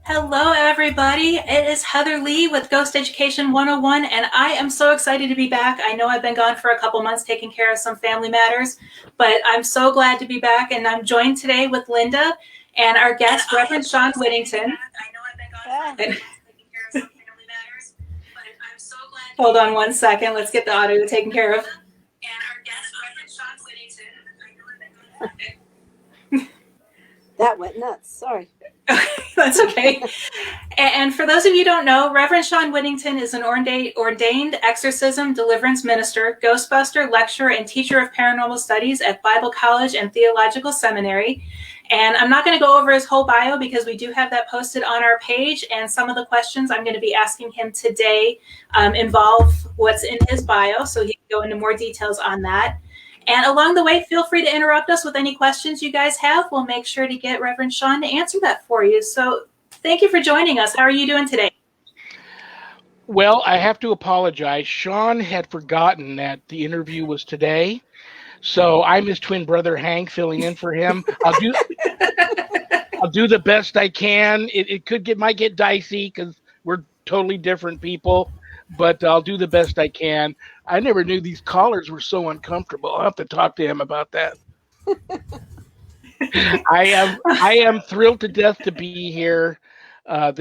Hello, everybody. It is Heather Lee with Ghost Education 101, and I am so excited to be back. I know I've been gone for a couple months taking care of some family matters, but I'm so glad to be back, and I'm joined today with Linda and our guest, Reverend Shawn Whittington. Hold on one second. Let's get the audio taken care of. That went nuts. Sorry. That's okay. And for those of you who don't know, Reverend Shawn Whittington is an ordained exorcism deliverance minister, ghostbuster, lecturer, and teacher of paranormal studies at Bible College and Theological Seminary. And I'm not going to go over his whole bio because we do have that posted on our page. And some of the questions I'm going to be asking him today involve what's in his bio, so he can go into more details on that. And along the way, feel free to interrupt us with any questions you guys have. We'll make sure to get Reverend Shawn to answer that for you. So thank you for joining us. How are you doing today? Well, I have to apologize. Shawn had forgotten that the interview was today. So I'm his twin brother, Hank, filling in for him. I'll do the best I can. It might get dicey because we're totally different people, but I'll do the best I can. I never knew these callers were so uncomfortable. I'll have to talk to him about that. I am thrilled to death to be here. I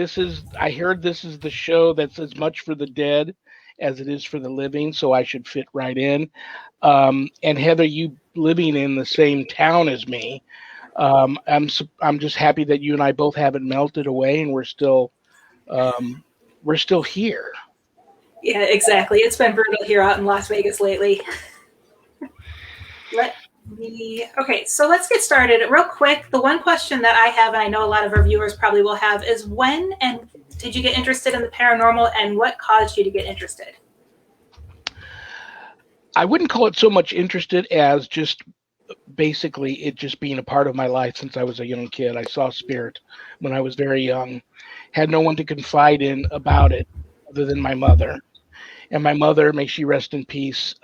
heard this is the show that's as much for the dead as it is for the living, so I should fit right in. And Heather, you living in the same town as me, I'm just happy that you and I both haven't melted away, and we're still here. Yeah, exactly. It's been brutal here out in Las Vegas lately. Okay, so let's get started real quick. The one question that I have, and I know a lot of our viewers probably will have, is when and did you get interested in the paranormal, and what caused you to get interested? I wouldn't call it so much interested as just basically it just being a part of my life since I was a young kid. I saw spirit when I was very young, had no one to confide in about it other than my mother. And my mother, may she rest in peace,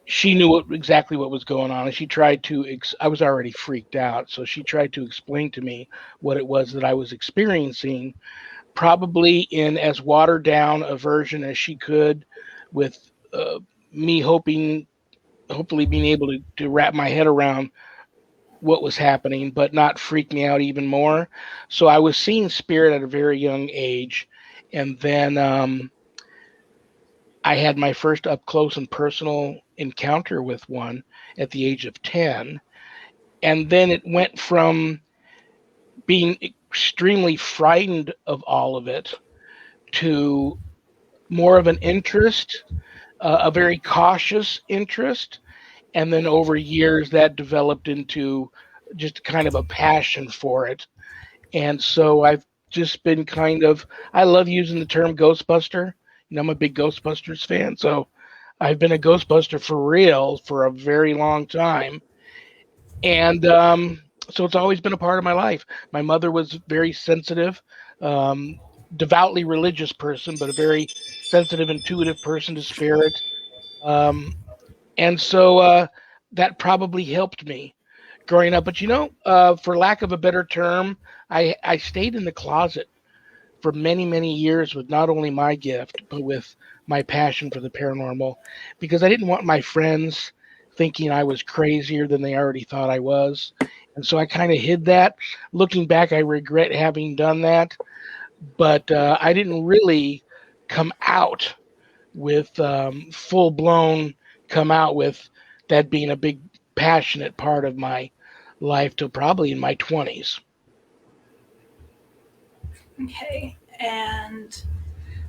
she knew exactly what was going on, and she tried to I was already freaked out, so she tried to explain to me what it was that I was experiencing, probably in as watered down a version as she could, with me hopefully being able to wrap my head around what was happening, but not freak me out even more. So I was seeing spirit at a very young age, and then I had my first up close and personal encounter with one at the age of 10. And then it went from being extremely frightened of all of it to more of an interest, a very cautious interest. And then over years that developed into just kind of a passion for it. And so I've just been I love using the term Ghostbuster. I'm a big Ghostbusters fan, so I've been a Ghostbuster for real for a very long time. And so it's always been a part of my life. My mother was very sensitive, devoutly religious person, but a very sensitive, intuitive person to spirit. And so that probably helped me growing up. But for lack of a better term, I stayed in the closet for many, many years with not only my gift, but with my passion for the paranormal, because I didn't want my friends thinking I was crazier than they already thought I was. And so I kind of hid that. Looking back, I regret having done that, but I didn't really come out with come out with that being a big passionate part of my life till probably in my 20s. Okay, and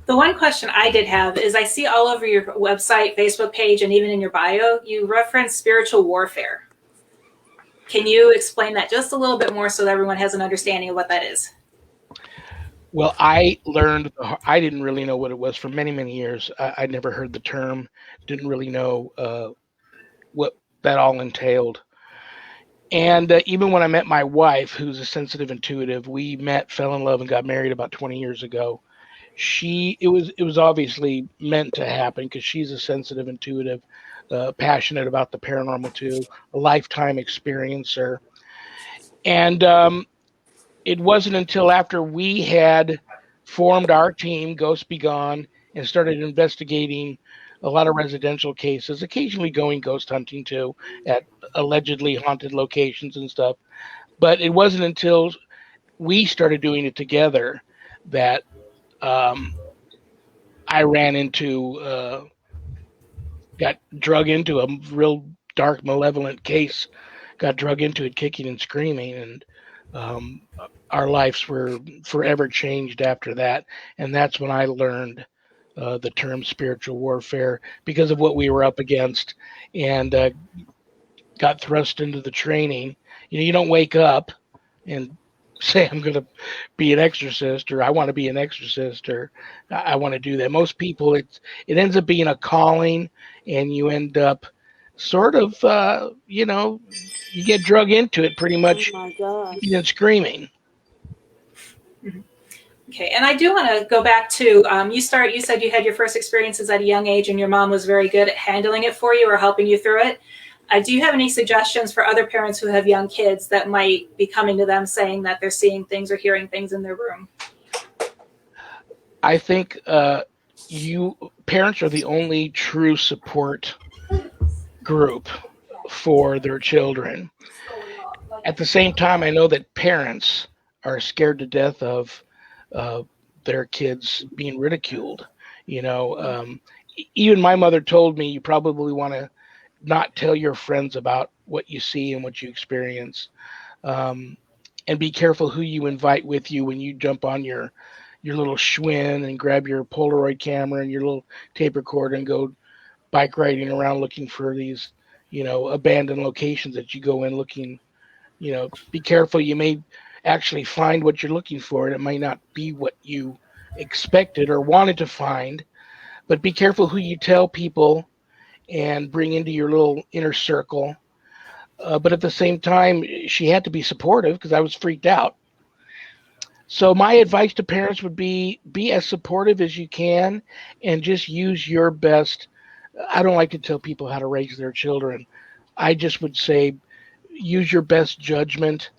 the one question I did have is I see all over your website, Facebook page, and even in your bio, you reference spiritual warfare. Can you explain that just a little bit more so that everyone has an understanding of what that is? Well, I didn't really know what it was for many, many years. I never heard the term, didn't really know what that all entailed. And even when I met my wife, who's a sensitive intuitive, we met, fell in love, and got married about 20 years ago. It was obviously meant to happen because she's a sensitive intuitive, passionate about the paranormal too, a lifetime experiencer. And it wasn't until after we had formed our team, Ghost Be Gone, and started investigating a lot of residential cases, occasionally going ghost hunting too at allegedly haunted locations and stuff. But it wasn't until we started doing it together that I got drug into a real dark, malevolent case, got drug into it kicking and screaming. And um, our lives were forever changed after that. And that's when I learned the term spiritual warfare because of what we were up against, and got thrust into the training. You don't wake up and say, I'm going to be an exorcist, or I want to be an exorcist, or I want to do that. Most people, it ends up being a calling, and you end up sort of, you get drug into it pretty Oh much, my gosh. and screaming. Okay, and I do want to go back to you said you had your first experiences at a young age, and your mom was very good at handling it for you or helping you through it. Do you have any suggestions for other parents who have young kids that might be coming to them saying that they're seeing things or hearing things in their room? I think you parents are the only true support group for their children. At the same time, I know that parents are scared to death of their kids being ridiculed. Even my mother told me, you probably want to not tell your friends about what you see and what you experience, and be careful who you invite with you when you jump on your little Schwinn and grab your Polaroid camera and your little tape recorder and go bike riding around looking for these, abandoned locations that you go in looking. Be careful. You may actually find what you're looking for, and it might not be what you expected or wanted to find. But be careful who you tell people and bring into your little inner circle. But at the same time, she had to be supportive because I was freaked out. So my advice to parents would be as supportive as you can, and just use your best. I don't like to tell people how to raise their children. I just would say use your best judgment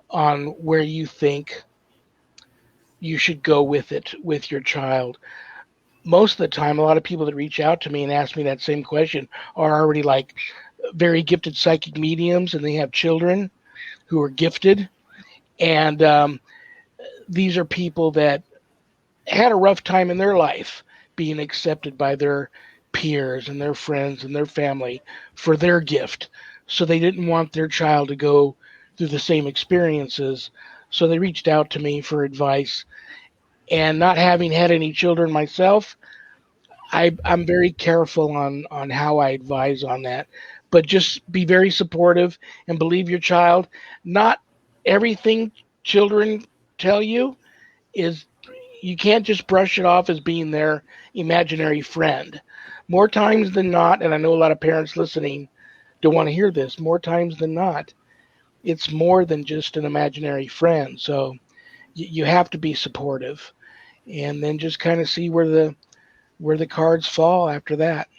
on where you think you should go with it with your child. Most of the time, a lot of people that reach out to me and ask me that same question are already like very gifted psychic mediums, and they have children who are gifted. And these are people that had a rough time in their life being accepted by their peers and their friends and their family for their gift. So they didn't want their child to go through the same experiences. So they reached out to me for advice. And not having had any children myself, I'm very careful on how I advise on that. But just be very supportive and believe your child. Not everything children tell you is, you can't just brush it off as being their imaginary friend. More times than not, and I know a lot of parents listening don't want to hear this, more times than not, it's more than just an imaginary friend. So you have to be supportive, and then just kind of see where the cards fall after that.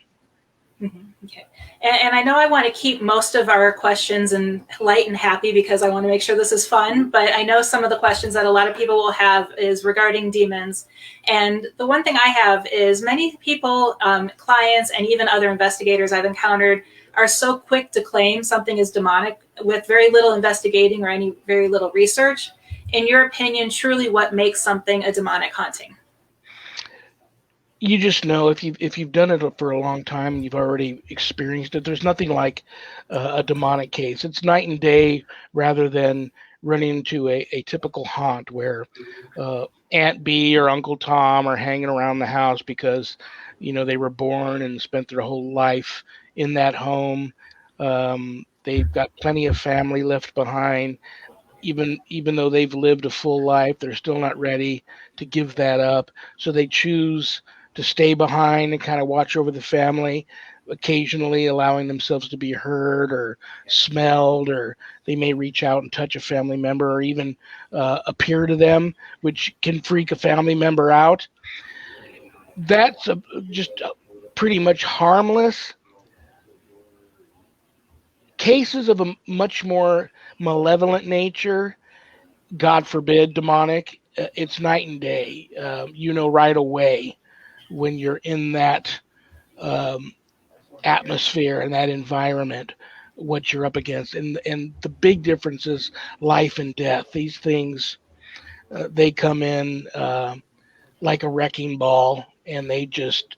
Okay. And I know I want to keep most of our questions and light and happy because I want to make sure this is fun, but I know some of the questions that a lot of people will have is regarding demons. And the one thing I have is many people, clients, and even other investigators I've encountered are so quick to claim something is demonic with very little investigating or any very little research. In your opinion, truly what makes something a demonic haunting? You just know if you've done it for a long time and you've already experienced it. There's nothing like a demonic case. It's night and day rather than running into a typical haunt where Aunt B or Uncle Tom are hanging around the house because they were born and spent their whole life in that home. They've got plenty of family left behind. Even though they've lived a full life, they're still not ready to give that up. So they choose to stay behind and kind of watch over the family, occasionally allowing themselves to be heard or smelled, or they may reach out and touch a family member or even appear to them, which can freak a family member out. That's just pretty much harmless. Cases of a much more malevolent nature, God forbid, demonic, it's night and day. Right away when you're in that um, atmosphere and that environment what you're up against, and the big difference is life and death. These things they come in like a wrecking ball, and they just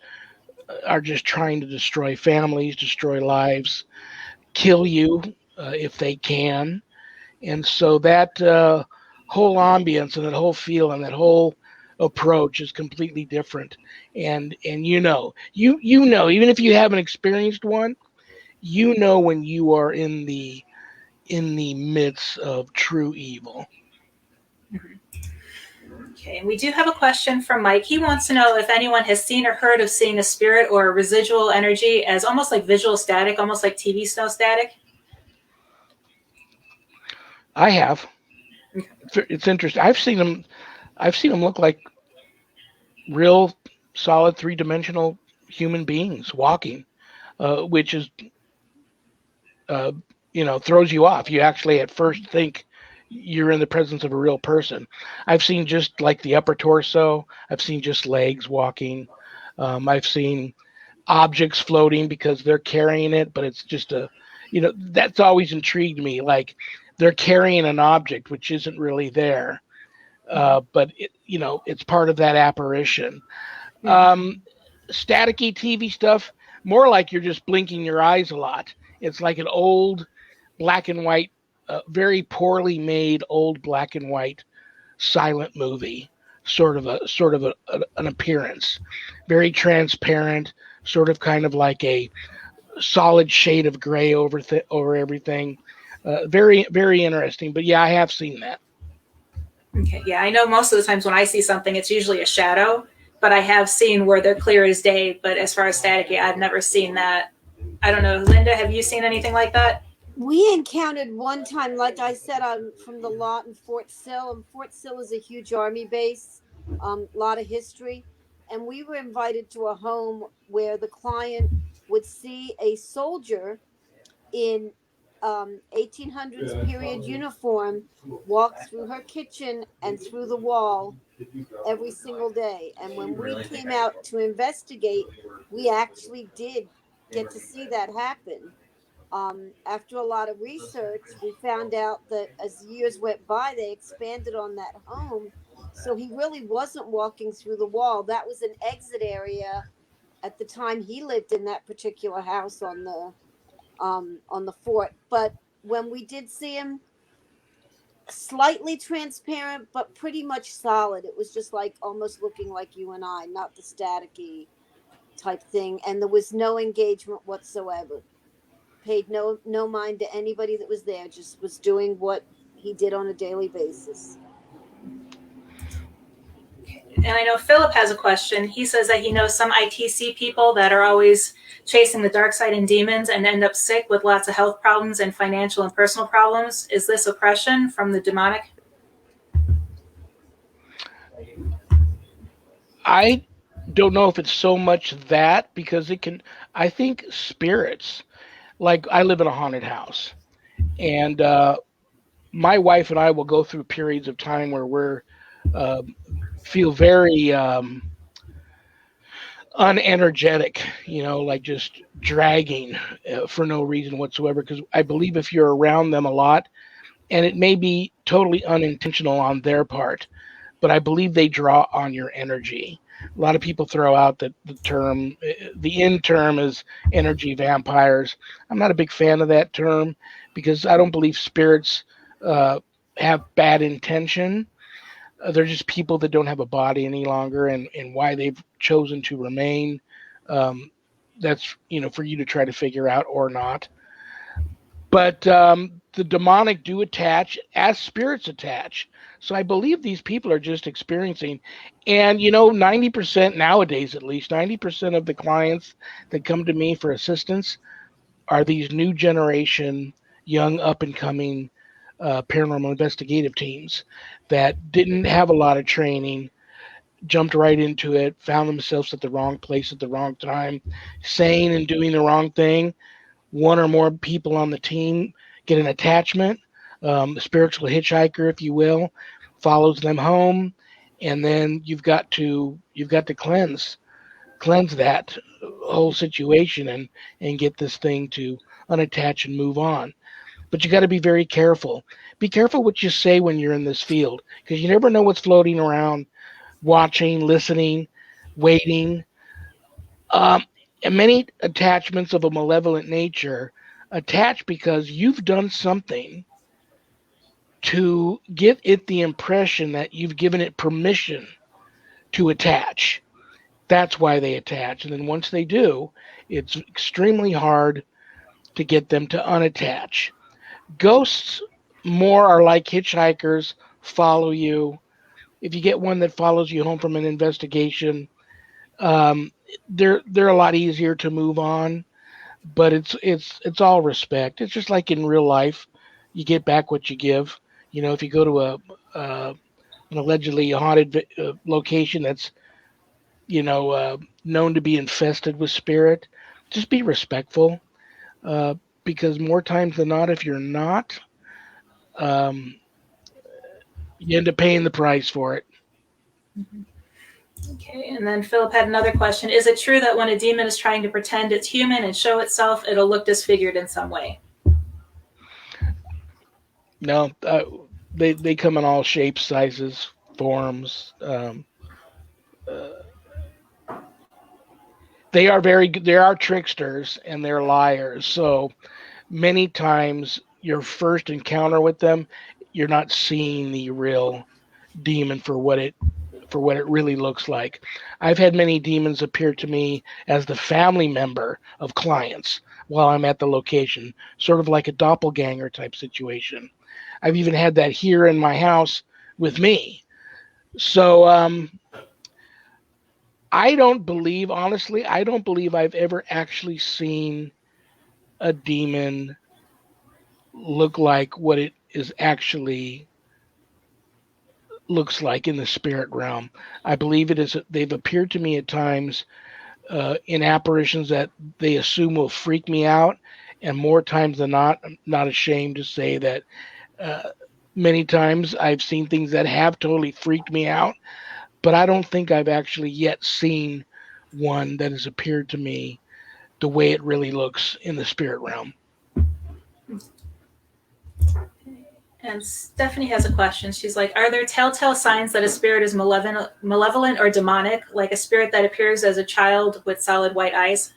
are just trying to destroy families, destroy lives, kill you if they can. And so that whole ambience and that whole feel and that whole approach is completely different. And even if you haven't experienced one, when you are in the midst of true evil. Okay, and we do have a question from Mike. He wants to know if anyone has seen or heard of seeing a spirit or a residual energy as almost like visual static, almost like TV snow static. I have. It's interesting. I've seen them look like real solid 3-dimensional human beings walking, which is throws you off. You actually at first think you're in the presence of a real person. I've seen just like the upper torso. I've seen just legs walking. I've seen objects floating because they're carrying it, but it's just that's always intrigued me. Like they're carrying an object which isn't really there, but it's part of that apparition. Staticky TV stuff, more like you're just blinking your eyes a lot. It's like an old black and white, very poorly made old black and white silent movie, sort of an appearance, very transparent, sort of kind of like a solid shade of gray over everything. Very, very interesting. But yeah, I have seen that. Okay, yeah, I know most of the times when I see something, it's usually a shadow, but I have seen where they're clear as day. But as far as staticky, I've never seen that. I don't know. Linda, have you seen anything like that? We encountered one time, like I said, I'm from the lot in Fort Sill, and Fort Sill is a huge army base, lot of history. And we were invited to a home where the client would see a soldier in 1800s period uniform walk through her kitchen and through the wall every single day. And when we came out to investigate, we actually did get to see that happen. After a lot of research, we found out that as years went by, they expanded on that home. So he really wasn't walking through the wall. That was an exit area at the time he lived in that particular house on the fort. But when we did see him, slightly transparent, but pretty much solid. It was just like almost looking like you and I, not the staticky type thing. And there was no engagement whatsoever. Paid no mind to anybody that was there, just was doing what he did on a daily basis. And I know Philip has a question. He says that he knows some ITC people that are always chasing the dark side and demons and end up sick with lots of health problems and financial and personal problems. Is this oppression from the demonic? I don't know if it's so much that, because I think spirits, like I live in a haunted house, and my wife and I will go through periods of time where we're feel very unenergetic, like just dragging for no reason whatsoever. Because I believe if you're around them a lot, and it may be totally unintentional on their part, but I believe they draw on your energy. A lot of people throw out that the end term is energy vampires. I'm not a big fan of that term because I don't believe spirits have bad intention. They're just people that don't have a body any longer, and why they've chosen to remain. That's for you to try to figure out or not. But the demonic do attach as spirits attach. So I believe these people are just experiencing, and 90% nowadays, at least 90% of the clients that come to me for assistance are these new generation, young up and coming paranormal investigative teams that didn't have a lot of training, jumped right into it, found themselves at the wrong place at the wrong time, saying and doing the wrong thing. One or more people on the team get an attachment. spiritual hitchhiker, if you will, follows them home, and then you've got to cleanse that whole situation and get this thing to unattach and move on. But you got to be very careful. Be careful what you say when you're in this field, because you never know what's floating around, watching, listening, waiting. And many attachments of a malevolent nature attach because you've done something to give it the impression that you've given it permission to attach. That's why they attach. And then once they do, it's extremely hard to get them to unattach. Ghosts more are like hitchhikers, follow you. If you get one that follows you home from an investigation, they're a lot easier to move on. But it's all respect. It's just like in real life, you get back what you give. You know, if you go to an allegedly haunted location that's known to be infested with spirit, just be respectful. Because more times than not, if you're not, um, you end up paying the price for it. Okay, and then Philip had another question. Is it true that when a demon is trying to pretend it's human and show itself, it'll look disfigured in some way? No, they come in all shapes, sizes, forms. They are tricksters and they're liars. So many times your first encounter with them, you're not seeing the real demon for what it really looks like. I've had many demons appear to me as the family member of clients while I'm at the location, sort of like a doppelganger type situation. I've even had that here in my house with me. So honestly, I don't believe I've ever actually seen a demon look like what it is actually looks like in the spirit realm. I believe they've appeared to me at times in apparitions that they assume will freak me out, and more times than not, I'm not ashamed to say that many times I've seen things that have totally freaked me out, but I don't think I've actually yet seen one that has appeared to me the way it really looks in the spirit realm. And Stephanie has a question. She's like, are there telltale signs that a spirit is malevolent or demonic, like a spirit that appears as a child with solid white eyes?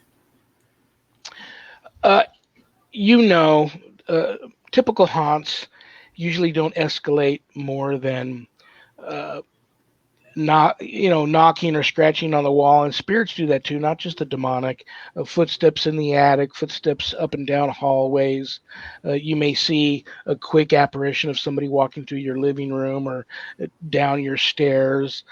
Typical haunts usually don't escalate more than knocking or scratching on the wall, and spirits do that too, not just the demonic. Footsteps in the attic, footsteps up and down hallways. You may see a quick apparition of somebody walking through your living room or down your stairs,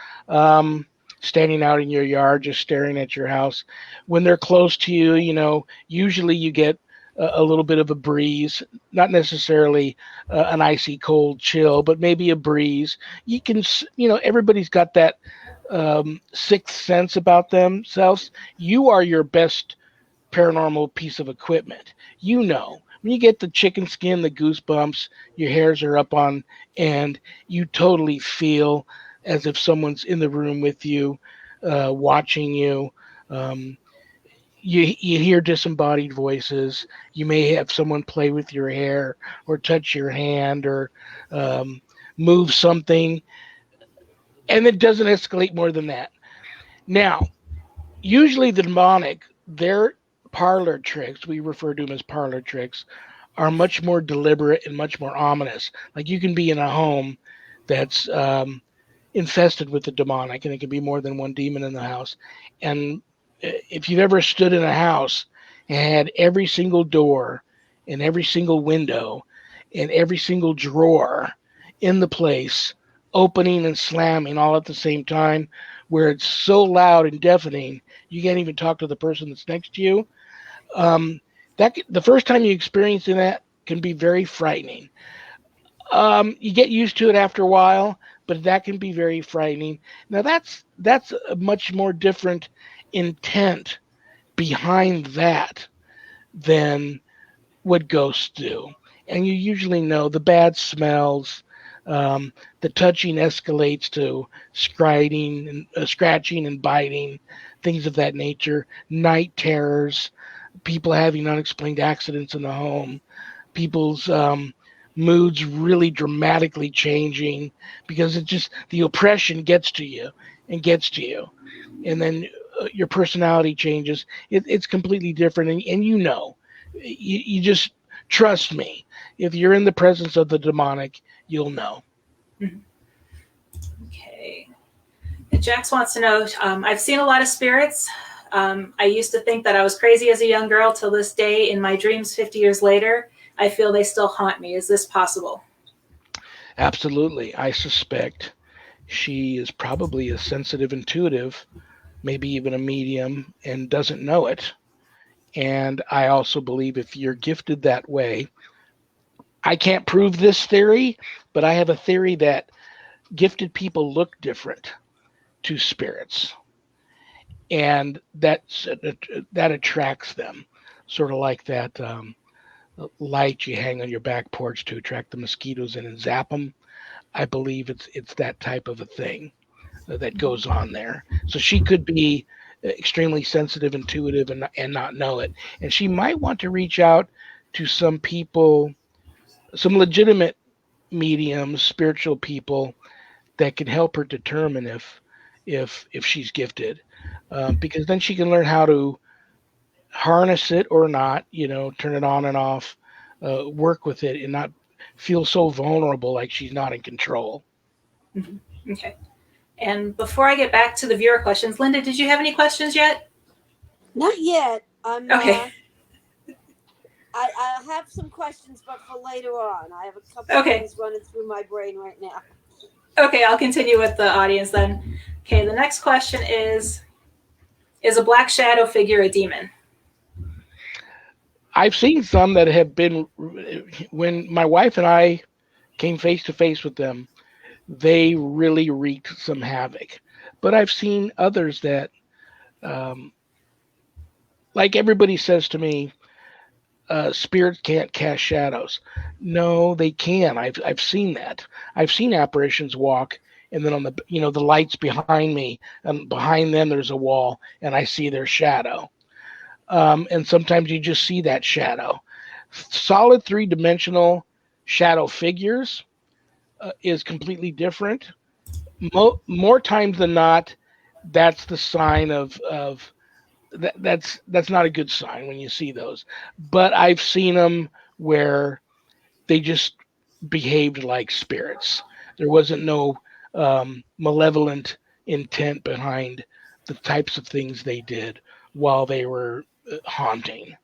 standing out in your yard, just staring at your house. When they're close to you, usually you get a little bit of a breeze, not necessarily an icy cold chill, but maybe a breeze. You can, everybody's got that sixth sense about themselves. You are your best paranormal piece of equipment. When you get the chicken skin, the goosebumps, your hairs are up on end, you totally feel as if someone's in the room with you, watching you. You hear disembodied voices. You may have someone play with your hair or touch your hand or move something. And it doesn't escalate more than that. Now, usually the demonic, their parlor tricks, we refer to them as parlor tricks, are much more deliberate and much more ominous. Like you can be in a home that's infested with the demonic, and it can be more than one demon in the house. And if you've ever stood in a house and had every single door and every single window and every single drawer in the place opening and slamming all at the same time, where it's so loud and deafening you can't even talk to the person that's next to you, the first time you experience that can be very frightening. You get used to it after a while, but that can be very frightening. Now that's a much more different intent behind that than what ghosts do. and you usually know the bad smells. The touching escalates to scratching and biting, things of that nature. Night terrors, people having unexplained accidents in the home, people's moods really dramatically changing because it just the oppression gets to you and gets to you, and then your personality changes. It's completely different, and you just trust me. If you're in the presence of the demonic, you'll know. Okay. Jax wants to know, I've seen a lot of spirits. I used to think that I was crazy as a young girl. Till this day, in my dreams 50 years later, I feel they still haunt me. Is this possible? Absolutely. I suspect she is probably a sensitive intuitive, maybe even a medium, and doesn't know it. And I also believe if you're gifted that way, I can't prove this theory, but I have a theory that gifted people look different to spirits, and that attracts them, sort of like that light you hang on your back porch to attract the mosquitoes in and zap them. I believe it's that type of a thing that goes on there. So she could be extremely sensitive, intuitive, and not know it. And she might want to reach out to some people, some legitimate mediums, spiritual people that can help her determine if she's gifted, because then she can learn how to harness it or not. Turn it on and off, work with it, and not feel so vulnerable like she's not in control. Mm-hmm. Okay. And before I get back to the viewer questions, Linda, did you have any questions yet? Not yet. Okay. I have some questions, but for later on. I have a couple of things running through my brain right now. Okay, I'll continue with the audience then. Okay, the next question is a black shadow figure a demon? I've seen some that have been, when my wife and I came face to face with them, they really wreaked some havoc. But I've seen others that, like everybody says to me, spirits can't cast shadows. No, they can. I've seen that. I've seen apparitions walk, and then on the lights behind me, and behind them there's a wall, and I see their shadow. And sometimes you just see that shadow. Solid 3-dimensional shadow figures is completely different. More times than not, that's the sign of that's not a good sign when you see those. But I've seen them where they just behaved like spirits. There wasn't no malevolent intent behind the types of things they did while they were haunting.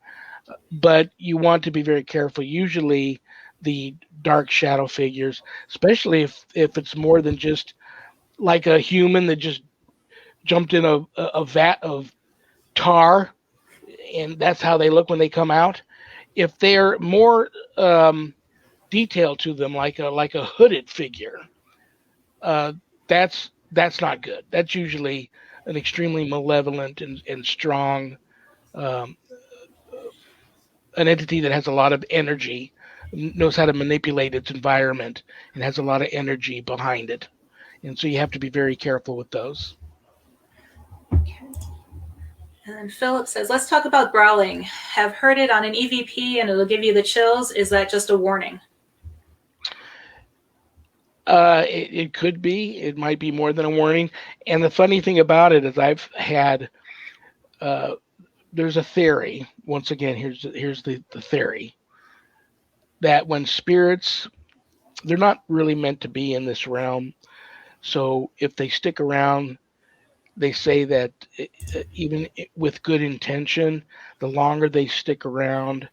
But you want to be very careful. Usually the dark shadow figures, especially if it's more than just like a human that just jumped in a vat of tar, and that's how they look when they come out. If they're more detail to them, like a hooded figure, that's not good. That's usually an extremely malevolent and strong um, an entity that has a lot of energy, knows how to manipulate its environment, and has a lot of energy behind it. And so you have to be very careful with those. Okay. And then Philip says, let's talk about growling. Have heard it on an EVP and it'll give you the chills. Is that just a warning? It could be. It might be more than a warning. And the funny thing about it is I've had, there's a theory. Once again, here's the theory. That when spirits, they're not really meant to be in this realm. So if they stick around, they say that even with good intention, the longer they stick around,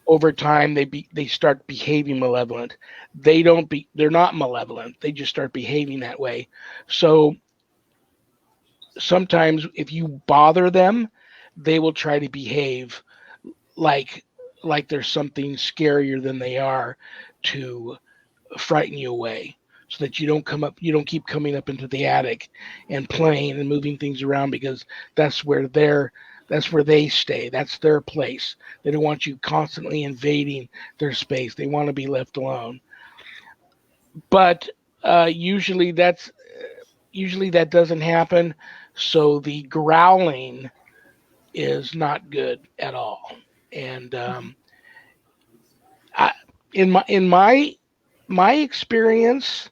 over time they start behaving malevolent. They're not malevolent. They just start behaving that way. So sometimes if you bother them, they will try to behave like there's something scarier than they are to frighten you away, so that you don't keep coming up into the attic and playing and moving things around, because that's where their That's where they stay. That's their place. They don't want you constantly invading their space. They want to be left alone. But usually that doesn't happen. So the growling is not good at all. And I, in my experience,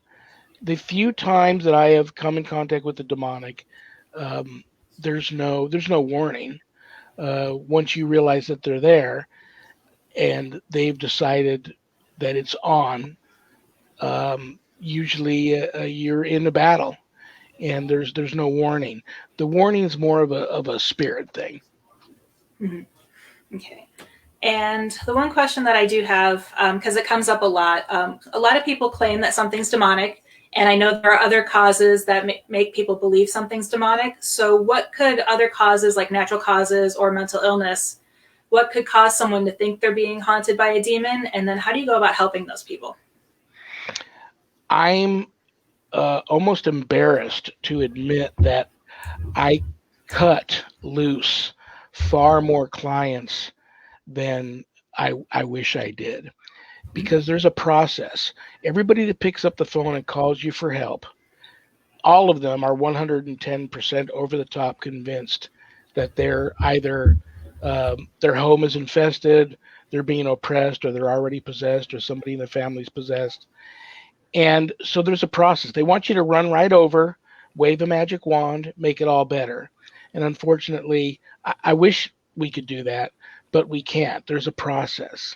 the few times that I have come in contact with the demonic, um, there's no warning. Once you realize that they're there and they've decided that it's on, usually you're in a battle, and there's no warning. The warning is more of a spirit thing. Mhm. Okay. And the one question that I do have, because it comes up a lot of people claim that something's demonic, and I know there are other causes that make people believe something's demonic. So, what could other causes, like natural causes or mental illness, what could cause someone to think they're being haunted by a demon? And then, how do you go about helping those people? I'm almost embarrassed to admit that I cut loose far more clients than I wish I did, because there's a process. Everybody that picks up the phone and calls you for help, all of them are 110% over the top convinced that they're either their home is infested, they're being oppressed, or they're already possessed, or somebody in the family's possessed. And so there's a process. They want you to run right over, wave a magic wand, make it all better. And unfortunately, I wish we could do that, but we can't. There's a process.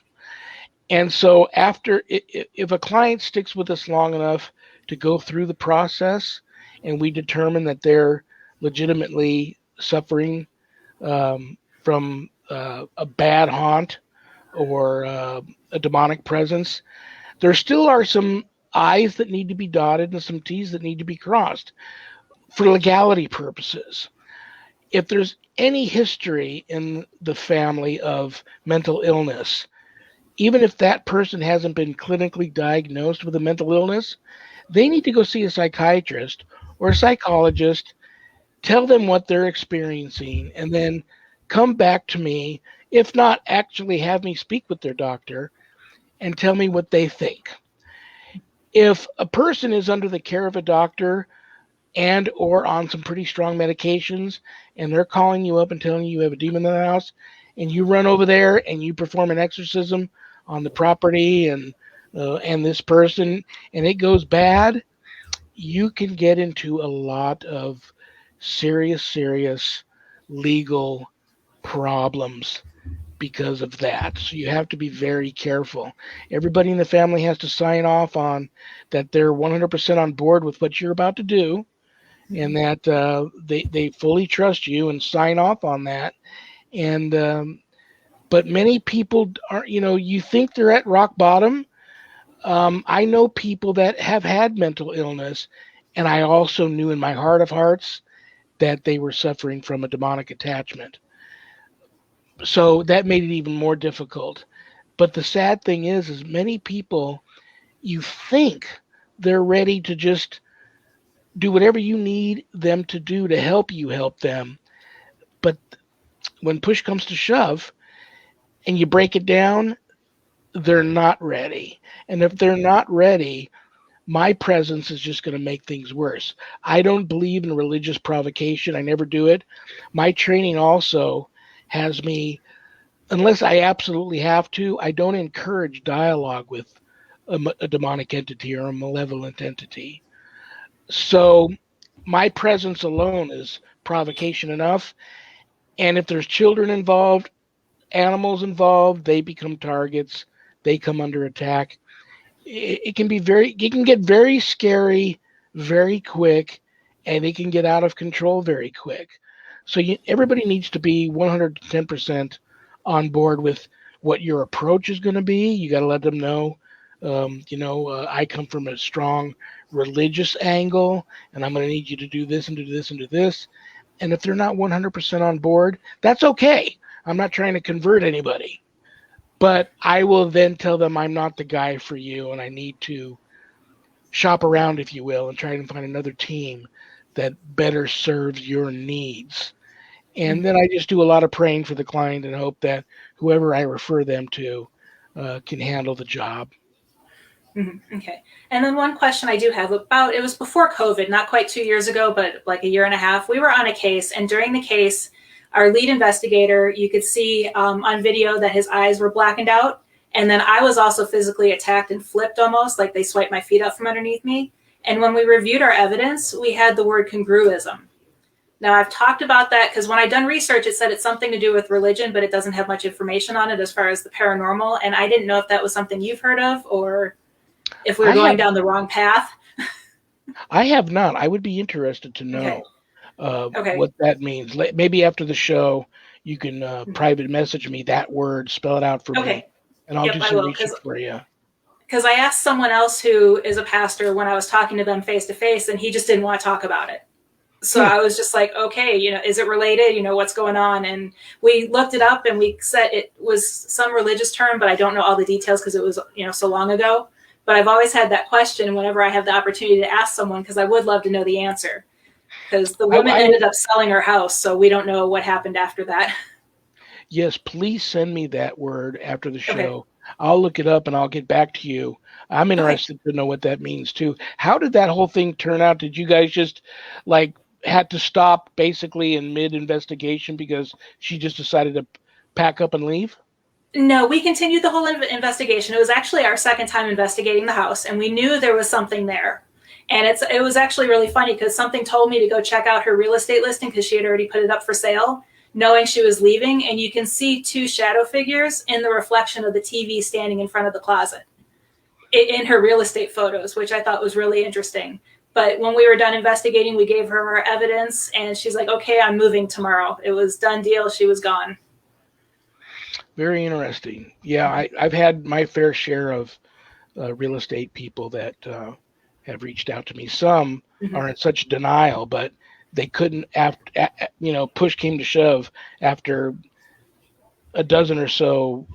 And so if a client sticks with us long enough to go through the process, and we determine that they're legitimately suffering from a bad haunt or a demonic presence, there still are some I's that need to be dotted and some T's that need to be crossed for legality purposes. If there's any history in the family of mental illness, even if that person hasn't been clinically diagnosed with a mental illness, they need to go see a psychiatrist or a psychologist, tell them what they're experiencing, and then come back to me, if not actually have me speak with their doctor and tell me what they think. If a person is under the care of a doctor and or on some pretty strong medications, and they're calling you up and telling you have a demon in the house, and you run over there and you perform an exorcism on the property and this person, and it goes bad, you can get into a lot of serious legal problems because of that. So you have to be very careful. Everybody in the family has to sign off on that they're 100% on board with what you're about to do, and that they fully trust you and sign off on that. And but many people aren't. You think they're at rock bottom. I know people that have had mental illness, and I also knew in my heart of hearts that they were suffering from a demonic attachment. So that made it even more difficult. But the sad thing is many people, you think they're ready to just do whatever you need them to do to help you help them. But when push comes to shove and you break it down, they're not ready. And if they're not ready, my presence is just going to make things worse. I don't believe in religious provocation. I never do it. My training also has me, unless I absolutely have to, I don't encourage dialogue with a demonic entity or a malevolent entity. So my presence alone is provocation enough. And if there's children involved, animals involved, they become targets. They come under attack. It can get very scary very quick, and it can get out of control very quick. So everybody needs to be 110% on board with what your approach is going to be. You got to let them know, I come from a strong religious angle, and I'm going to need you to do this and do this and do this. And if they're not 100% on board, that's okay. I'm not trying to convert anybody. But I will then tell them I'm not the guy for you, and I need to shop around, if you will, and try to find another team that better serves your needs. And then I just do a lot of praying for the client and hope that whoever I refer them to can handle the job. Okay. And then one question I do have about, it was before COVID, not quite 2 years ago, but like a year and a half. We were on a case, and during the case, our lead investigator, you could see on video that his eyes were blackened out. And then I was also physically attacked and flipped almost, like they swiped my feet out from underneath me. And when we reviewed our evidence, we had the word congruism. Now, I've talked about that because when I done research, it said it's something to do with religion, but it doesn't have much information on it as far as the paranormal. And I didn't know if that was something you've heard of or if we were going down the wrong path. I have not. I would be interested to know what that means. Maybe after the show, you can private message me that word, spell it out for me, and I'll do some research for you. Because I asked someone else who is a pastor when I was talking to them face to face, and he just didn't want to talk about it. So I was just like, okay, is it related? What's going on? And we looked it up, and we said it was some religious term, but I don't know all the details because it was, so long ago. But I've always had that question whenever I have the opportunity to ask someone, because I would love to know the answer. Because the woman ended up selling her house, so we don't know what happened after that. Yes, please send me that word after the show. Okay. I'll look it up and I'll get back to you. I'm interested to know what that means too. How did that whole thing turn out? Did you guys just had to stop basically in mid-investigation because she just decided to pack up and leave? No, we continued the whole investigation. It was actually our second time investigating the house, and we knew there was something there. And it was actually really funny because something told me to go check out her real estate listing because she had already put it up for sale, knowing she was leaving. And you can see two shadow figures in the reflection of the TV standing in front of the closet in her real estate photos, which I thought was really interesting. But when we were done investigating, we gave her our evidence, and she's like, okay, I'm moving tomorrow. It was done deal. She was gone. Very interesting. Yeah, I've had my fair share of real estate people that have reached out to me. Some are in such denial, but they couldn't, push came to shove after a dozen or so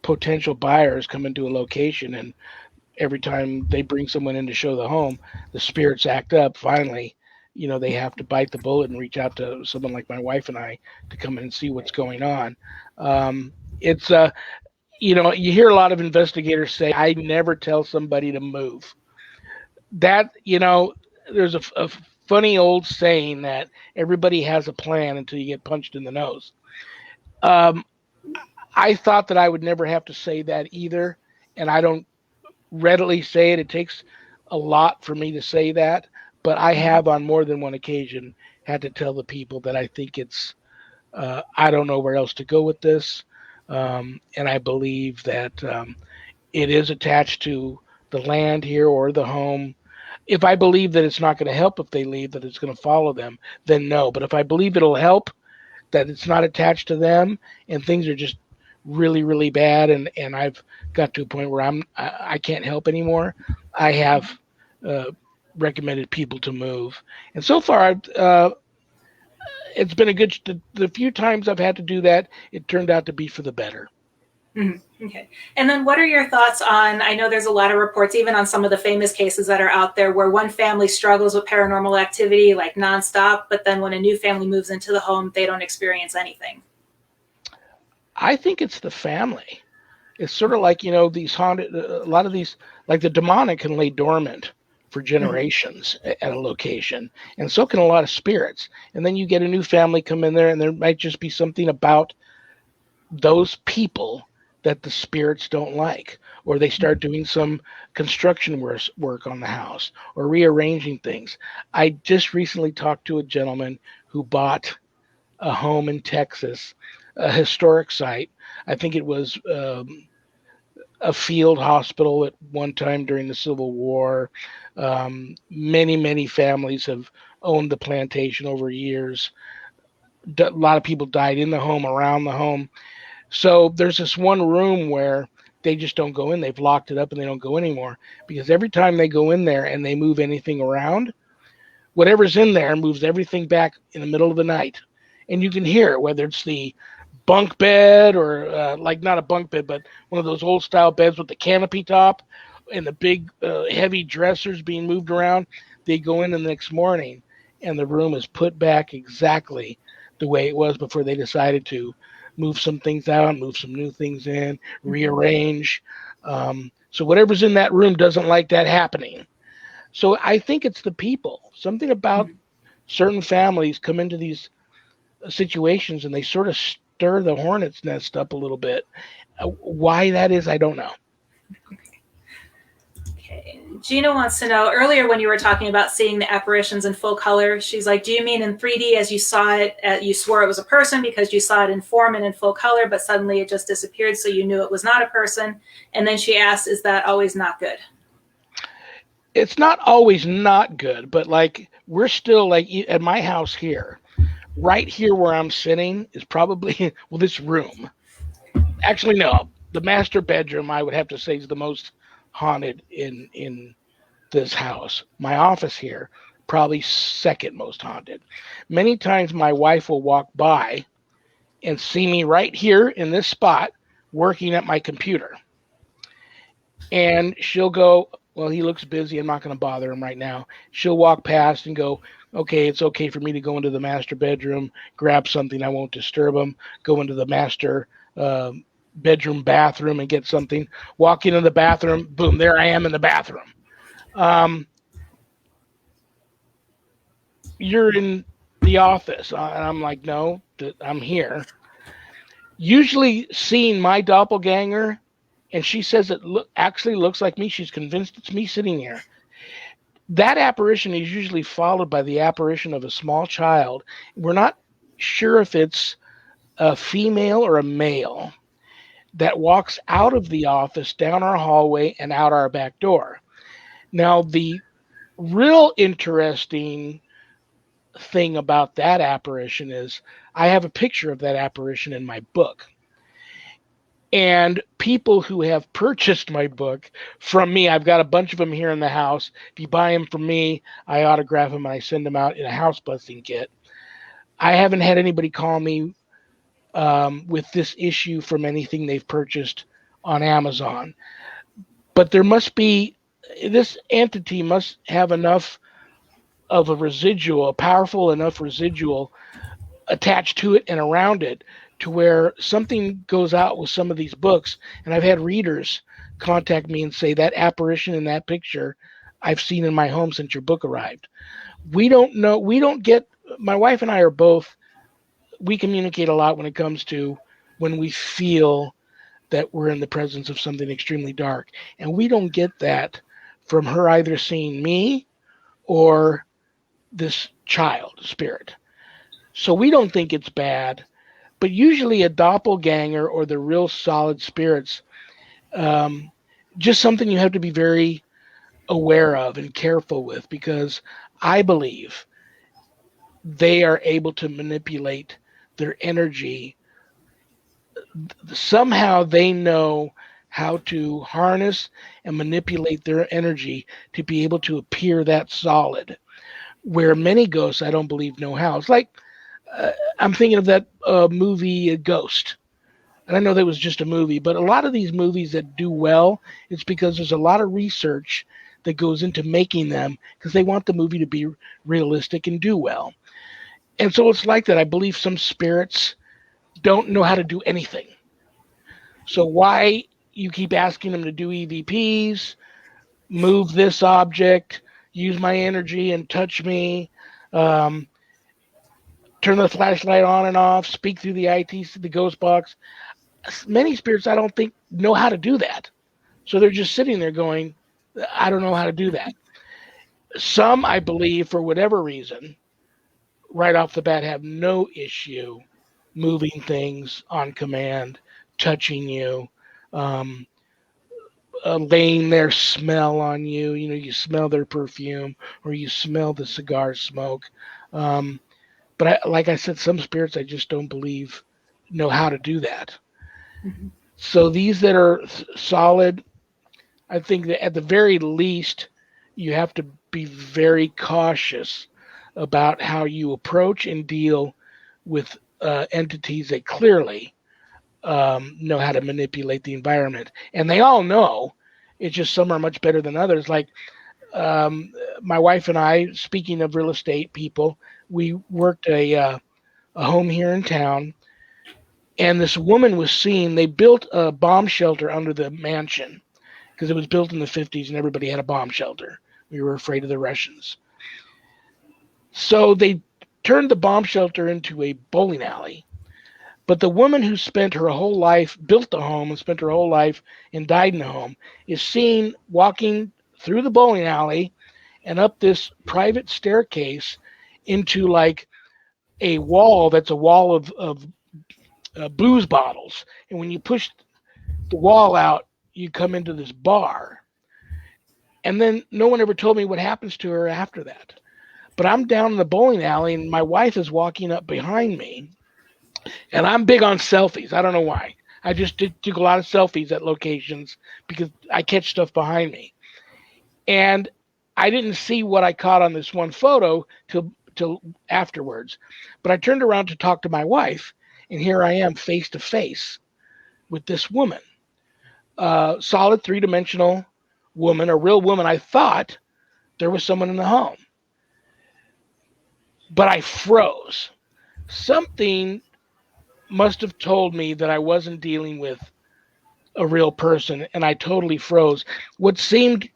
potential buyers come into a location, and every time they bring someone in to show the home, the spirits act up. Finally, they have to bite the bullet and reach out to someone like my wife and I to come in and see what's going on. It's you hear a lot of investigators say, I never tell somebody to move. That, there's a funny old saying that everybody has a plan until you get punched in the nose. I thought that I would never have to say that either, and I don't readily say it. It takes a lot for me to say that, but I have on more than one occasion had to tell the people that I think it's, I don't know where else to go with this. And I believe that it is attached to the land here or the home. If I believe that it's not going to help if they leave, that it's going to follow them, then no. But if I believe it'll help, that it's not attached to them and things are just really, really bad, and I've got to a point where I can't help anymore, I have recommended people to move. And so far, it's been the few times I've had to do that, it turned out to be for the better. Okay. And then what are your thoughts on, I know there's a lot of reports, even on some of the famous cases that are out there, where one family struggles with paranormal activity like nonstop, but then when a new family moves into the home, they don't experience anything? I think it's the family. It's sort of like, these haunted, a lot of these, like the demonic can lay dormant for generations at a location, and so can a lot of spirits. And then you get a new family come in there, and there might just be something about those people that the spirits don't like, or they start doing some construction work on the house or rearranging things. I just recently talked to a gentleman who bought a home in Texas, a historic site. I think it was a field hospital at one time during the Civil War. Many, many families have owned the plantation over years. A lot of people died in the home, around the home. So there's this one room where they just don't go in. They've locked it up and they don't go anymore, because every time they go in there and they move anything around, whatever's in there moves everything back in the middle of the night. And you can hear it, whether it's the bunk bed or not a bunk bed, but one of those old style beds with the canopy top and the big heavy dressers being moved around. They go in the next morning and the room is put back exactly the way it was before they decided to move some things out, move some new things in, rearrange. So whatever's in that room doesn't like that happening. So I think it's the people. Something about certain families come into these situations and they sort of stir the hornet's nest up a little bit. Why that is, I don't know. Okay. Gina wants to know, earlier when you were talking about seeing the apparitions in full color, she's like, do you mean in 3D as you saw it, you swore it was a person because you saw it in form and in full color, but suddenly it just disappeared so you knew it was not a person? And then she asked, is that always not good? It's not always not good, but like we're still like at my house here, right here where I'm sitting is probably, well, this room. Actually, no, the master bedroom I would have to say is the most haunted in this house. My office here, probably second most haunted. Many times my wife will walk by and see me right here in this spot working at my computer. And she'll go, well, he looks busy. I'm not going to bother him right now. She'll walk past and go, okay, it's okay for me to go into the master bedroom, grab something. I won't disturb him. Go into the master bedroom bathroom and get something. Walk into the bathroom. Boom, there I am in the bathroom. You're in the office. And I'm like, no, I'm here. Usually seeing my doppelganger, and she says it actually looks like me. She's convinced it's me sitting here. That apparition is usually followed by the apparition of a small child. We're not sure if it's a female or a male that walks out of the office, down our hallway, and out our back door. Now, the real interesting thing about that apparition is I have a picture of that apparition in my book. And people who have purchased my book from me, I've got a bunch of them here in the house. If you buy them from me, I autograph them and I send them out in a house busting kit. I haven't had anybody call me with this issue from anything they've purchased on Amazon. But there must be, this entity must have enough of a residual, a powerful enough residual attached to it and around it to where something goes out with some of these books. And I've had readers contact me and say that apparition in that picture I've seen in my home since your book arrived. We don't know. We don't get, my wife and I are both, we communicate a lot when it comes to when we feel that we're in the presence of something extremely dark. And we don't get that from her either seeing me or this child spirit. So we don't think it's bad. But usually a doppelganger or the real solid spirits, just something you have to be very aware of and careful with, because I believe they are able to manipulate their energy. Somehow they know how to harness and manipulate their energy to be able to appear that solid, where many ghosts, I don't believe, know how. It's like, I'm thinking of that movie Ghost. And I know that was just a movie, but a lot of these movies that do well, it's because there's a lot of research that goes into making them because they want the movie to be realistic and do well. And so it's like that. I believe some spirits don't know how to do anything. So why you keep asking them to do EVPs, move this object, use my energy and touch me, turn the flashlight on and off, speak through the IT, the ghost box. Many spirits, I don't think, know how to do that. So they're just sitting there going, I don't know how to do that. Some, I believe, for whatever reason, right off the bat have no issue moving things on command, touching you, laying their smell on you. You know, you smell their perfume or you smell the cigar smoke. But like I said, some spirits I just don't believe know how to do that. Mm-hmm. So these that are solid, I think that at the very least, you have to be very cautious about how you approach and deal with entities that clearly know how to manipulate the environment. And they all know. It's just some are much better than others. Like my wife and I, speaking of real estate people, we worked a a home here in town, and this woman was seen. They built a bomb shelter under the mansion because it was built in the 50s and everybody had a bomb shelter. We were afraid of the Russians. So they turned the bomb shelter into a bowling alley. But the woman who spent her whole life, built the home and spent her whole life and died in the home, is seen walking through the bowling alley and up this private staircase into like a wall that's a wall of booze bottles. And when you push the wall out, you come into this bar. And then no one ever told me what happens to her after that. But I'm down in the bowling alley and my wife is walking up behind me. And I'm big on selfies. I don't know why. I just took a lot of selfies at locations because I catch stuff behind me. And I didn't see what I caught on this one photo till afterwards. But I turned around to talk to my wife, and here I am face to face with this woman. Solid three-dimensional woman, a real woman. I thought there was someone in the home. But I froze. Something must have told me that I wasn't dealing with a real person, and I totally froze. What seemed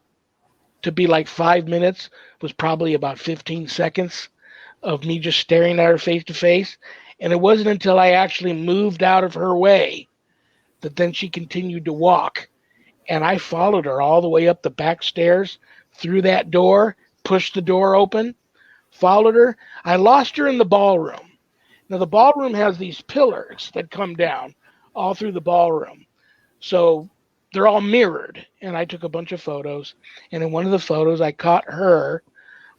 to be like 5 minutes was probably about 15 seconds of me just staring at her face to face. And it wasn't until I actually moved out of her way that then she continued to walk. And I followed her all the way up the back stairs, through that door, pushed the door open, followed her. I lost her in the ballroom. Now, the ballroom has these pillars that come down all through the ballroom. So they're all mirrored. And I took a bunch of photos. And in one of the photos, I caught her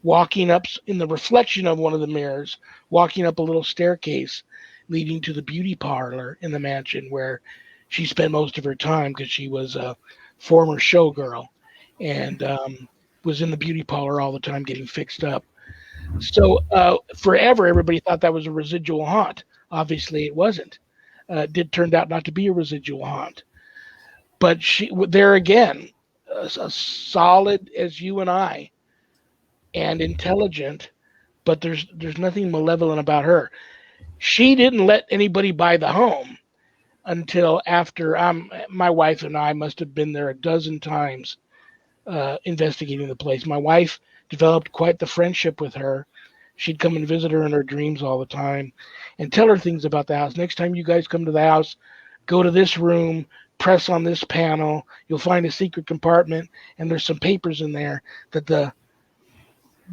walking up in the reflection of one of the mirrors, walking up a little staircase leading to the beauty parlor in the mansion where she spent most of her time because she was a former showgirl and was in the beauty parlor all the time getting fixed up. So forever, everybody thought that was a residual haunt. Obviously, it wasn't. It did turn out not to be a residual haunt. But she, there again, a solid as you and I, and intelligent, but there's nothing malevolent about her. She didn't let anybody buy the home until after my wife and I must have been there a dozen times investigating the place. My wife developed quite the friendship with her. She'd come and visit her in her dreams all the time and tell her things about the house. Next time you guys come to the house, go to this room, press on this panel. You'll find a secret compartment, and there's some papers in there that the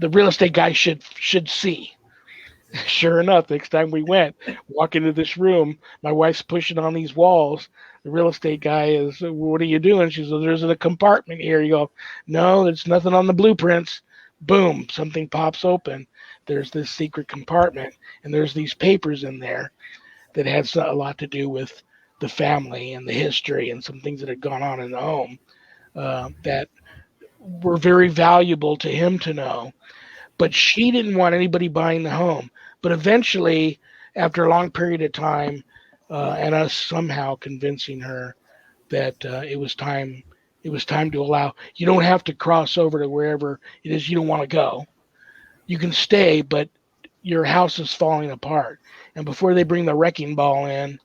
real estate guy should see. Sure enough, next time we went, walk into this room, my wife's pushing on these walls. The real estate guy is, what are you doing? She says, there's a compartment here. You go, no, there's nothing on the blueprints. Boom, something pops open. There's this secret compartment, and there's these papers in there that had a lot to do with the family and the history and some things that had gone on in the home that were very valuable to him to know. But she didn't want anybody buying the home. But eventually, after a long period of time, and us somehow convincing her that it was time to allow. You don't have to cross over to wherever it is you don't want to go. You can stay, but your house is falling apart. And before they bring the wrecking ball in,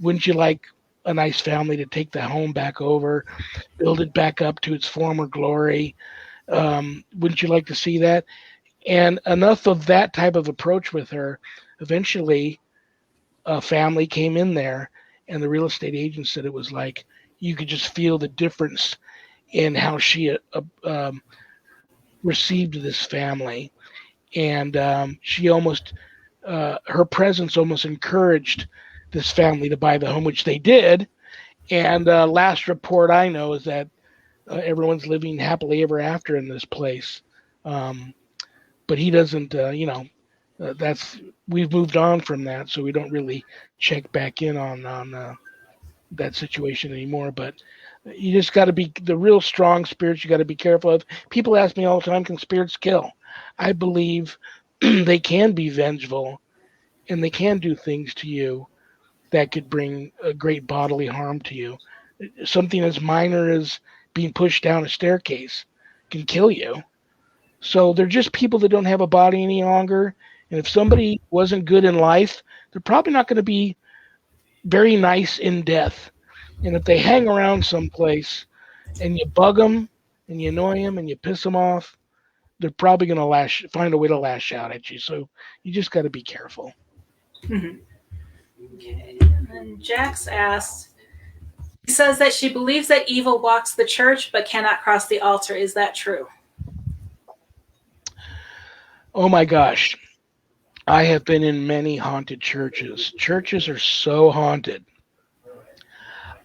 wouldn't you like a nice family to take the home back over, build it back up to its former glory? Wouldn't you like to see that? And enough of that type of approach with her, eventually a family came in there, and the real estate agent said it was like you could just feel the difference in how she received this family. And she almost, her presence almost encouraged this family to buy the home, which they did. And last report I know is that everyone's living happily ever after in this place. But he doesn't, we've moved on from that, so we don't really check back in on that situation anymore. But you just got to be the real strong spirits. You got to be careful of. People ask me all the time, can spirits kill? I believe they can be vengeful, and they can do things to you that could bring a great bodily harm to you. Something as minor as being pushed down a staircase can kill you. So they're just people that don't have a body any longer, And if somebody wasn't good in life, they're probably not going to be very nice in death. And if they hang around someplace and you bug them and you annoy them and you piss them off, they're probably going to find a way to lash out at you. So you just got to be careful. Mhm. Okay. And then Jax asked, he says that she believes that evil walks the church but cannot cross the altar. Is that true? Oh my gosh. I have been in many haunted churches. Churches are so haunted.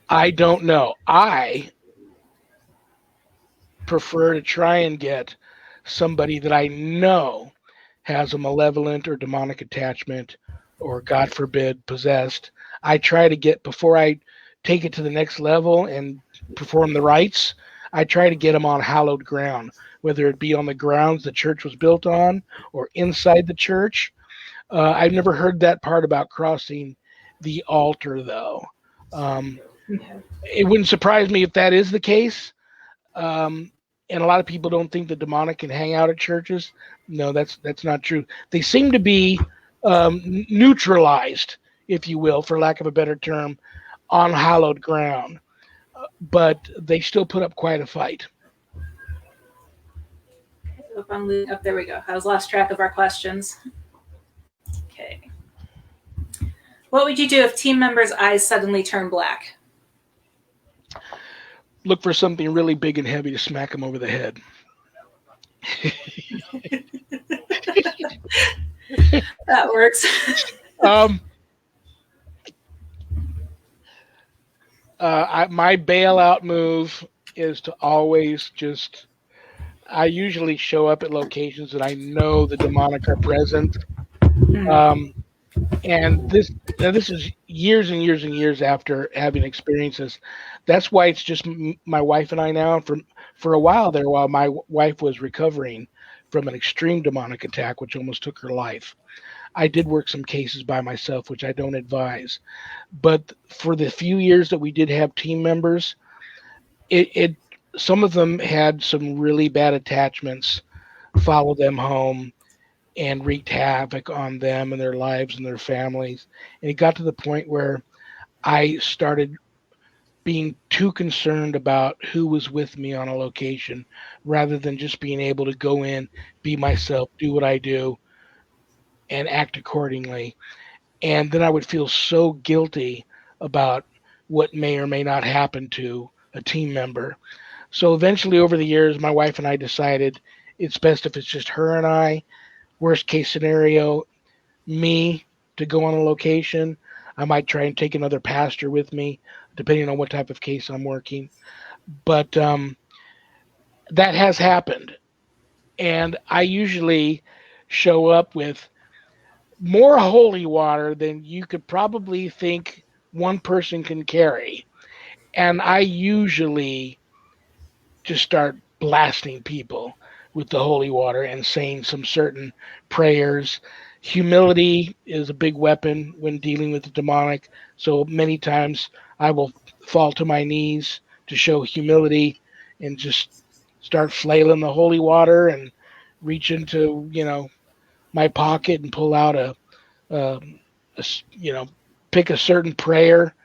I don't know. I prefer to try and get somebody that I know has a malevolent or demonic attachment or, God forbid, possessed. I try to get, before I take it to the next level and perform the rites, I try to get them on hallowed ground, whether it be on the grounds the church was built on or inside the church. I've never heard that part about crossing the altar, though. Um, Okay. it wouldn't surprise me if that is the case. Um, and a lot of people don't think the demonic can hang out at churches. No, that's not true. They seem to be neutralized, if you will, for lack of a better term, on hallowed ground. But they still put up quite a fight. There we go. I was lost track of our questions. Okay. What would you do if team members' eyes suddenly turn black? Look for something really big and heavy to smack them over the head. That works. My bailout move is to always just. I usually show up at locations that I know the demonic are present. Um, and this is years and years and years after having experiences. That's why it's just my wife and I now. For a while there, while my wife was recovering from an extreme demonic attack, which almost took her life, I did work some cases by myself, which I don't advise. But for the few years that we did have team members, it some of them had some really bad attachments follow them home and wreaked havoc on them and their lives and their families. And it got to the point where I started being too concerned about who was with me on a location rather than just being able to go in, be myself, do what I do, and act accordingly. And then I would feel so guilty about what may or may not happen to a team member. So eventually, over the years, my wife and I decided it's best if it's just her and I. Worst case scenario, me to go on a location. I might try and take another pastor with me, depending on what type of case I'm working. But that has happened. And I usually show up with more holy water than you could probably think one person can carry. And I usually just start blasting people with the holy water and saying some certain prayers. Humility is a big weapon when dealing with the demonic. So many times I will fall to my knees to show humility and just start flailing the holy water and reach into, my pocket and pull out pick a certain prayer,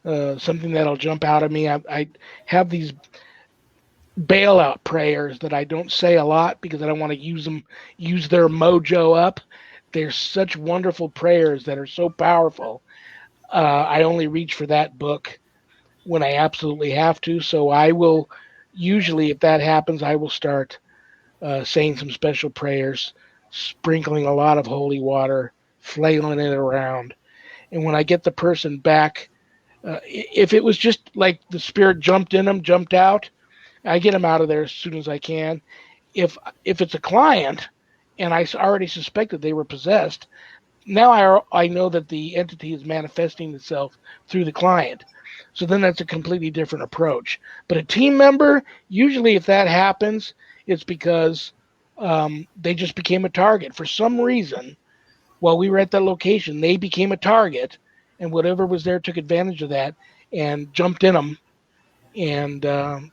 something that'll jump out of me. I have these bailout prayers that I don't say a lot because I don't want to use their mojo up. They're such wonderful prayers that are so powerful. I only reach for that book when I absolutely have to. So I will usually, if that happens, I will start saying some special prayers, sprinkling a lot of holy water, flailing it around. And when I get the person back, if it was just like the spirit jumped in them, jumped out, I get them out of there as soon as I can. If it's a client and I already suspected they were possessed, now I know that the entity is manifesting itself through the client. So then that's a completely different approach. But a team member, usually if that happens, it's because they just became a target. For some reason, while we were at that location, they became a target, and whatever was there took advantage of that and jumped in them. And I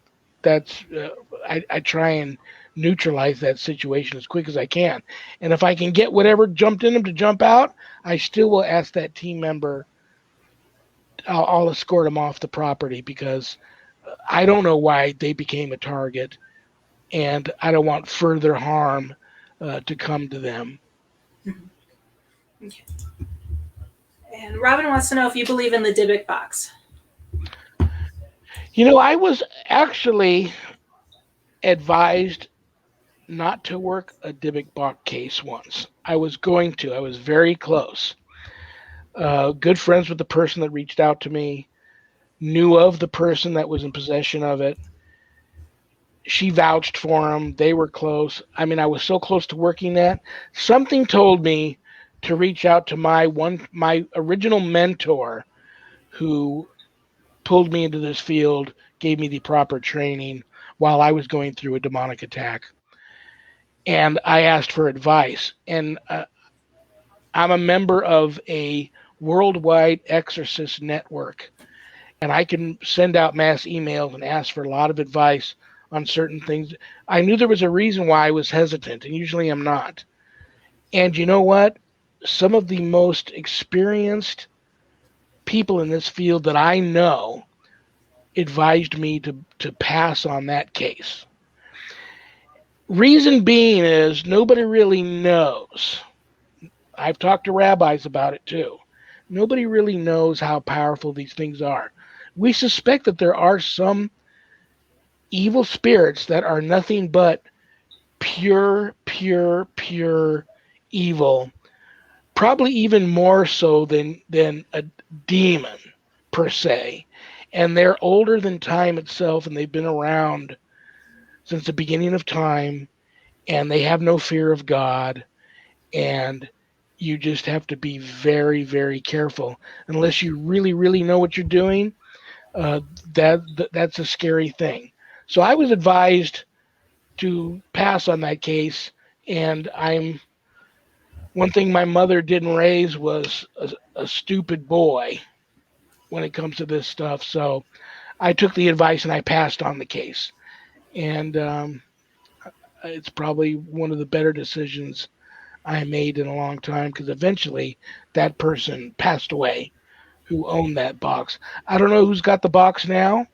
try and neutralize that situation as quick as I can. And if I can get whatever jumped in them to jump out, I still will ask that team member. I'll escort them off the property because I don't know why they became a target, and I don't want further harm to come to them. Okay. And Robin wants to know if you believe in the Dybbuk box. I was actually advised not to work a Dybbuk box case once. I was going to. I was very close. Good friends with the person that reached out to me, knew of the person that was in possession of it. She vouched for him. They were close. I mean, I was so close to working that. Something told me to reach out to my original mentor who pulled me into this field, gave me the proper training while I was going through a demonic attack. And I asked for advice. And I'm a member of a worldwide exorcist network. And I can send out mass emails and ask for a lot of advice on certain things. I knew there was a reason why I was hesitant, and usually I'm not. And you know what? Some of the most experienced people in this field that I know advised me to pass on that case. Reason being is nobody really knows. I've talked to rabbis about it too. Nobody really knows how powerful these things are. We suspect that there are some evil spirits that are nothing but pure evil, probably even more so than a demon per se. And they're older than time itself, and they've been around since the beginning of time, and they have no fear of God, and you just have to be very, very careful. Unless you really, really know what you're doing, that's a scary thing. So I was advised to pass on that case, and one thing my mother didn't raise was a stupid boy when it comes to this stuff. So I took the advice and I passed on the case. And it's probably one of the better decisions I made in a long time, because eventually that person passed away who owned that box. I don't know who's got the box now.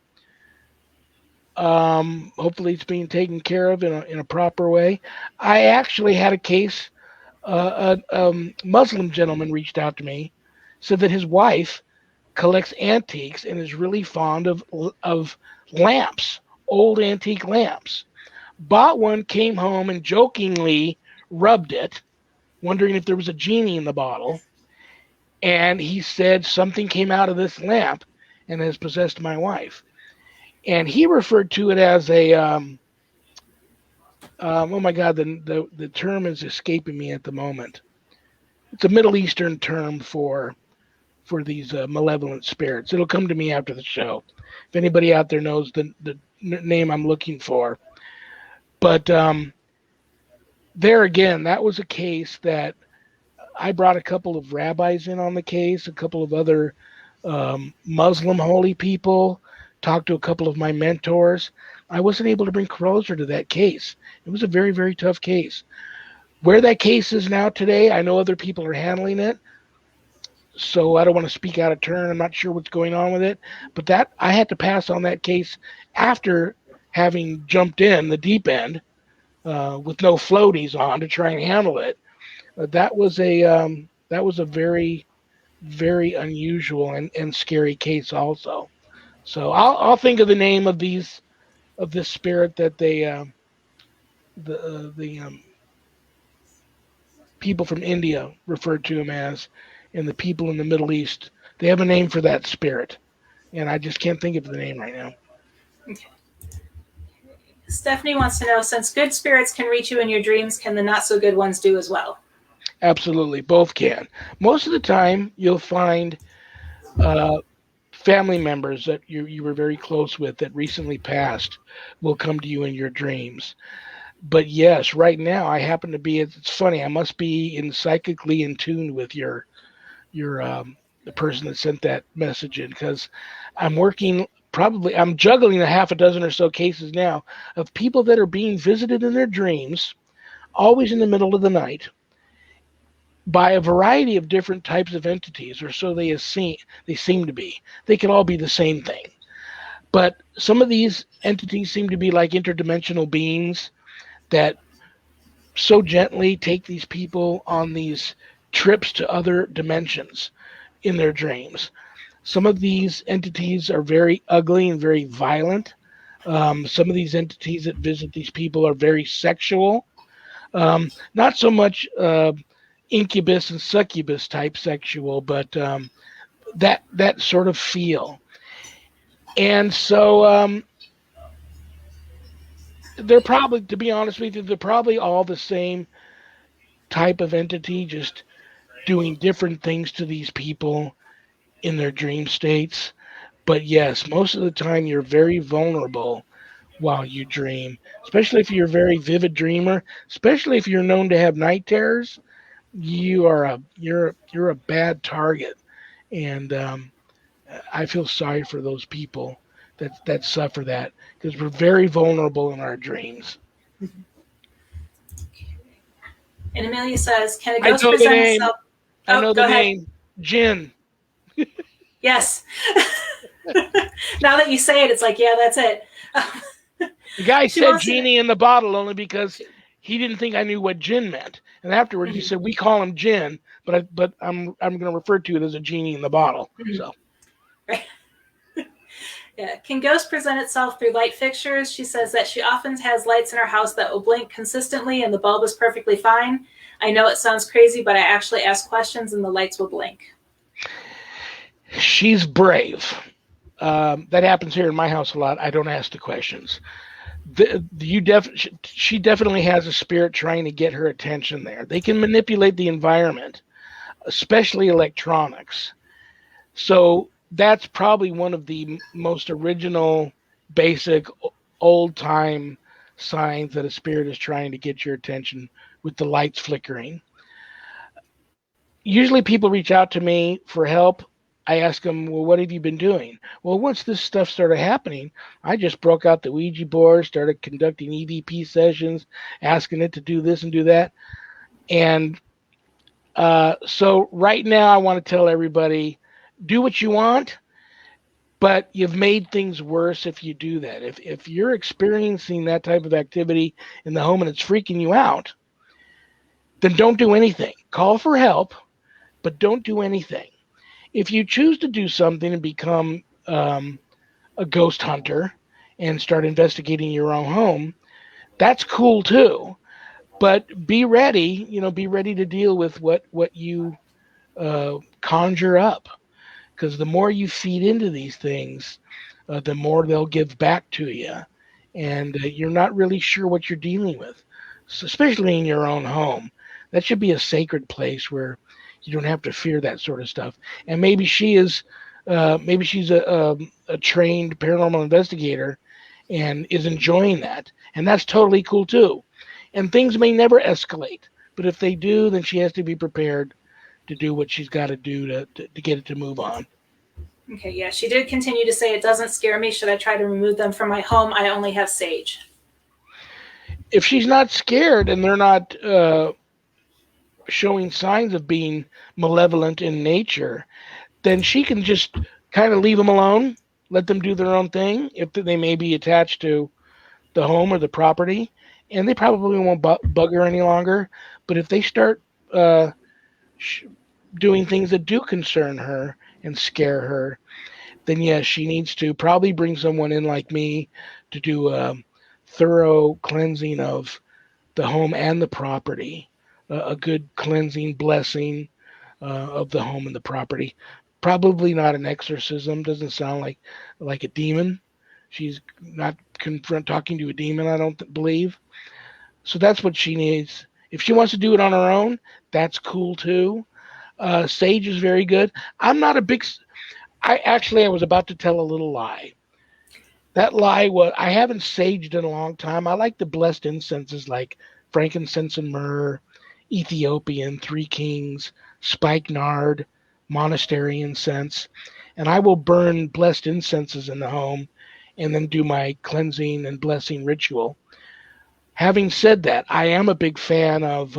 Hopefully it's being taken care of in a proper way. I actually had a case. A Muslim gentleman reached out to me, said that his wife collects antiques and is really fond of lamps, old antique lamps. Bought one, came home, and jokingly rubbed it, wondering if there was a genie in the bottle. And he said something came out of this lamp and has possessed my wife. And he referred to it as a oh my God, the term is escaping me at the moment. It's a Middle Eastern term for these malevolent spirits. It'll come to me after the show. If anybody out there knows the name I'm looking for. But there again, that was a case that I brought a couple of rabbis in on the case, a couple of other Muslim holy people, talked to a couple of my mentors. I wasn't able to bring closure to that case. It was a very, very tough case. Where that case is now today, I know other people are handling it, so I don't want to speak out of turn. I'm not sure what's going on with it, but that I had to pass on that case after having jumped in the deep end with no floaties on to try and handle it. That was a very, very unusual and scary case also. So I'll think of the name of this spirit that the people from India referred to him as, and the people in the Middle East. They have a name for that spirit, and I just can't think of the name right now. Okay. Stephanie wants to know, since good spirits can reach you in your dreams, can the not so good ones do as well? Absolutely, both can. Most of the time, you'll find family members that you were very close with that recently passed will come to you in your dreams. But yes, right now I happen to be. It's funny. I must be psychically in tune with your the person that sent that message in, because I'm working I'm juggling a half a dozen or so cases now of people that are being visited in their dreams, always in the middle of the night, by a variety of different types of entities, or so they seem to be. They could all be the same thing. But some of these entities seem to be like interdimensional beings that so gently take these people on these trips to other dimensions in their dreams. Some of these entities are very ugly and very violent. Some of these entities that visit these people are very sexual. Not so much incubus and succubus type sexual, but that sort of feel. And so they're probably, to be honest with you, they're probably all the same type of entity, just doing different things to these people in their dream states. But yes, most of the time you're very vulnerable while you dream, especially if you're a very vivid dreamer, especially if you're known to have night terrors. You're a bad target, and I feel sorry for those people that suffer that, because we're very vulnerable in our dreams. And Amelia says, can a I ghost know the present name. itself? I know go the ahead. name. Jinn. Yes. Now that you say it, it's like, yeah, that's it. The guy She said wants to- genie in the bottle only because he didn't think I knew what jinn meant. And afterwards he said, we call him Jinn, but I'm going to refer to it as a genie in the bottle. So Right. Yeah. Can ghost present itself through light fixtures? She says that she often has lights in her house that will blink consistently and the bulb is perfectly fine. I know it sounds crazy, but I actually ask questions and the lights will blink. she's brave. That happens here in my house a lot. I don't ask the questions. She definitely has a spirit trying to get her attention there. They can manipulate the environment, especially electronics. So that's probably one of the most original, basic, old-time signs that a spirit is trying to get your attention, with the lights flickering. Usually people reach out to me for help. I ask them, well, what have you been doing? Well, once this stuff started happening, I just broke out the Ouija board, started conducting EVP sessions, asking it to do this and do that. And so right now I want to tell everybody, do what you want, but you've made things worse if you do that. If you're experiencing that type of activity in the home and it's freaking you out, then don't do anything. Call for help, but don't do anything. If you choose to do something and become a ghost hunter and start investigating your own home, that's cool too. But be ready, be ready to deal with what you conjure up, because the more you feed into these things, the more they'll give back to you, and you're not really sure what you're dealing with, so especially in your own home. That should be a sacred place where you don't have to fear that sort of stuff. And maybe she's a trained paranormal investigator and is enjoying that, and that's totally cool too. And things may never escalate, but if they do, then she has to be prepared to do what she's got to do to get it to move on. Okay, yeah, she did continue to say, it doesn't scare me. Should I try to remove them from my home? I only have sage. If she's not scared and they're not showing signs of being malevolent in nature, then she can just kind of leave them alone, let them do their own thing. If they may be attached to the home or the property, and they probably won't bug her any longer. But if they start doing things that do concern her and scare her, then yes, she needs to probably bring someone in like me to do a thorough cleansing of the home and the property, a good cleansing, blessing of the home and the property. Probably not an exorcism. Doesn't sound like a demon. She's not talking to a demon, I don't believe. So that's what she needs. If she wants to do it on her own, that's cool too. Sage is very good. I'm not a big. I was about to tell a little lie. That lie was, I haven't saged in a long time. I like the blessed incenses like frankincense and myrrh, Ethiopian, Three Kings, spikenard, monastery incense. and I will burn blessed incenses in the home and then do my cleansing and blessing ritual. Having said that, I am a big fan of